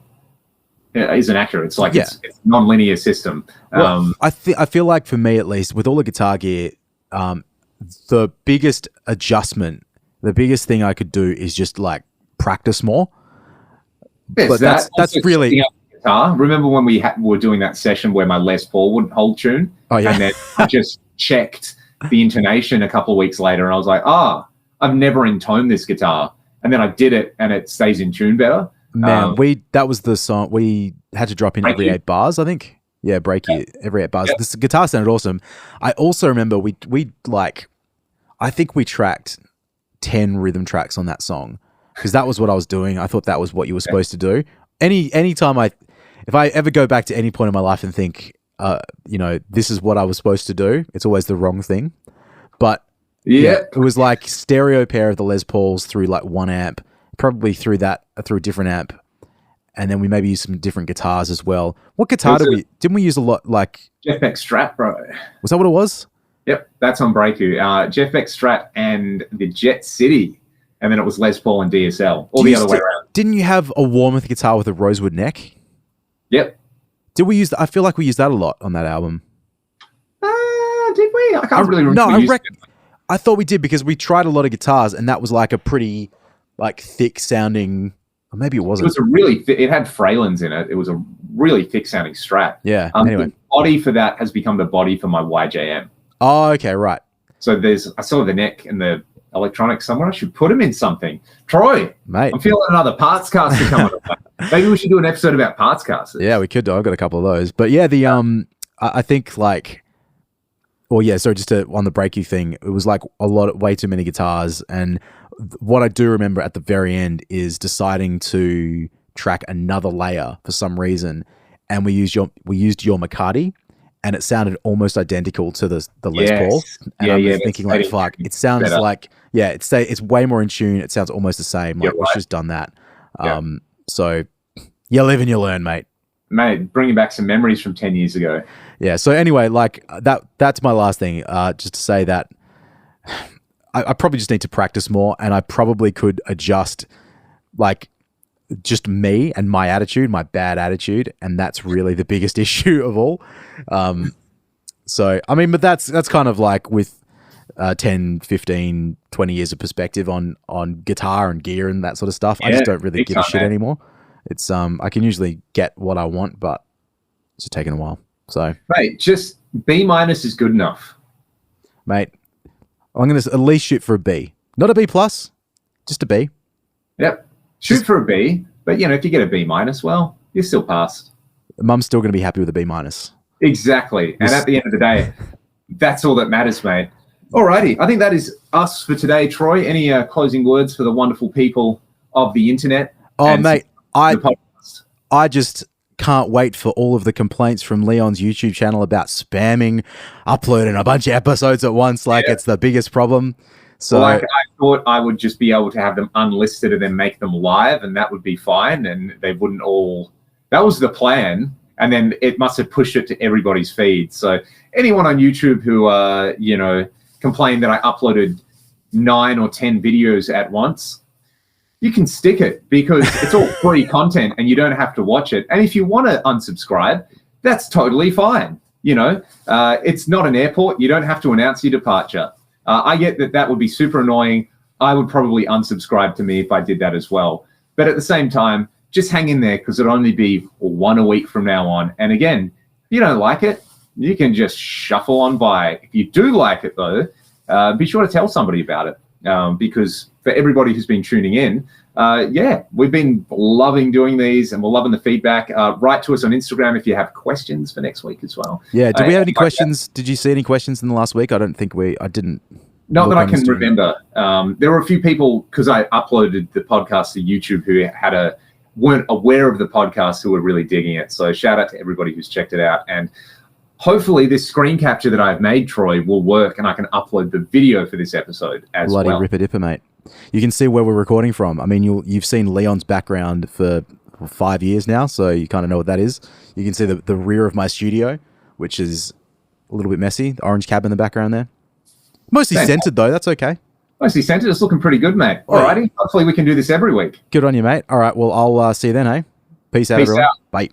accurate. It's like it's a non-linear system. Well, I feel like for me at least, with all the guitar gear, the biggest adjustment, the biggest thing I could do is just like practice more. Yes, but that's really. Guitar. Remember when we were doing that session where my Les Paul wouldn't hold tune? Oh yeah. And then I just checked the intonation a couple of weeks later, and I was like, I've never intoned this guitar. And then I did it, and it stays in tune better. Man, that was the song we had to drop in every 8 bars, I think. Yeah, break you every 8 bars. This guitar sounded awesome. I also remember we I think we tracked 10 rhythm tracks on that song, because that was what I was doing. I thought that was what you were supposed to do. Anytime if I ever go back to any point in my life and think, this is what I was supposed to do, it's always the wrong thing. But it was like stereo pair of the Les Pauls through like 1 amp, probably through a different amp, and then we maybe use some different guitars as well. What guitar didn't we use a lot? Like Jeff Beck Strat, bro. Was that what it was? Yep, that's on Breaku. Jeff Beck Strat and the Jet City, and then it was Les Paul and DSL, or the other way around. Didn't you have a Warmoth guitar with a rosewood neck? Yep. Did we use that? I feel like we used that a lot on that album. Did we? I can't really remember. No, I thought we did, because we tried a lot of guitars, and that was like a pretty like thick sounding, or maybe it wasn't. It was it had Fralins in it. It was a really thick sounding Strat. Yeah. Anyway, the body for that has become the body for my YJM. Oh, okay, right. So I saw the neck and the electronics somewhere. I should put them in something. Troy, mate, I'm feeling another parts caster coming up. Maybe we should do an episode about parts casters. Yeah, we could do. I've got a couple of those. But yeah, I think like, on the breaky thing, it was like way too many guitars. And what I do remember at the very end is deciding to track another layer for some reason, and we used your McCarty, and it sounded almost identical to the Les Paul. And I'm thinking like, fuck, it sounds better. Like, it's way more in tune. It sounds almost the same. Like, let's just done that. So you live and you learn, mate. Mate, bringing back some memories from 10 years ago. Yeah. So anyway, like that's my last thing. Just to say that I probably just need to practice more, and I probably could adjust like just me and my attitude, my bad attitude. And that's really the biggest issue of all. So, I mean, but that's kind of like with 10, 15, 20 years of perspective on guitar and gear and that sort of stuff. I just don't really give a shit anymore. It's I can usually get what I want, but it's just taking a while. So, mate, just B- is good enough. Mate, I'm going to at least shoot for a B. Not a B+, just a B. Yep. Shoot for a B, but if you get a B-, well, you're still passed. Mum's still going to be happy with a B-. Exactly. And at the end of the day, that's all that matters, mate. Alrighty. I think that is us for today, Troy. Any closing words for the wonderful people of the internet? Oh, mate, I just can't wait for all of the complaints from Leon's YouTube channel about spamming, uploading a bunch of episodes at once. Like, it's the biggest problem. So I thought I would just be able to have them unlisted and then make them live, and that would be fine. And they wouldn't all. That was the plan, and then it must have pushed it to everybody's feed. So anyone on YouTube who complained that I uploaded 9 or 10 videos at once, you can stick it, because it's all free content and you don't have to watch it. And if you want to unsubscribe, that's totally fine. It's not an airport. You don't have to announce your departure. I get that would be super annoying. I would probably unsubscribe to me if I did that as well. But at the same time, just hang in there, because it'll only be 1 a week from now on. And again, if you don't like it, you can just shuffle on by. If you do like it, though, be sure to tell somebody about it, because for everybody who's been tuning in, yeah, we've been loving doing these, and we're loving the feedback. Write to us on Instagram if you have questions for next week as well. Yeah, did we have any questions? Did you see any questions in the last week? I didn't. Not that I can remember. There were a few people, because I uploaded the podcast to YouTube, who weren't aware of the podcast, who were really digging it. So shout out to everybody who's checked it out. And hopefully this screen capture that I've made, Troy, will work, and I can upload the video for this episode as well. Bloody ripper-dipper, mate. You can see where we're recording from. I mean, you've seen Leon's background for 5 years now, so you kind of know what that is. You can see the rear of my studio, which is a little bit messy. The orange cab in the background there. Mostly centered, though. That's okay. Mostly centered. It's looking pretty good, mate. All righty. Hopefully we can do this every week. Good on you, mate. All right. Well, I'll see you then, eh? Peace out, everyone. Bye.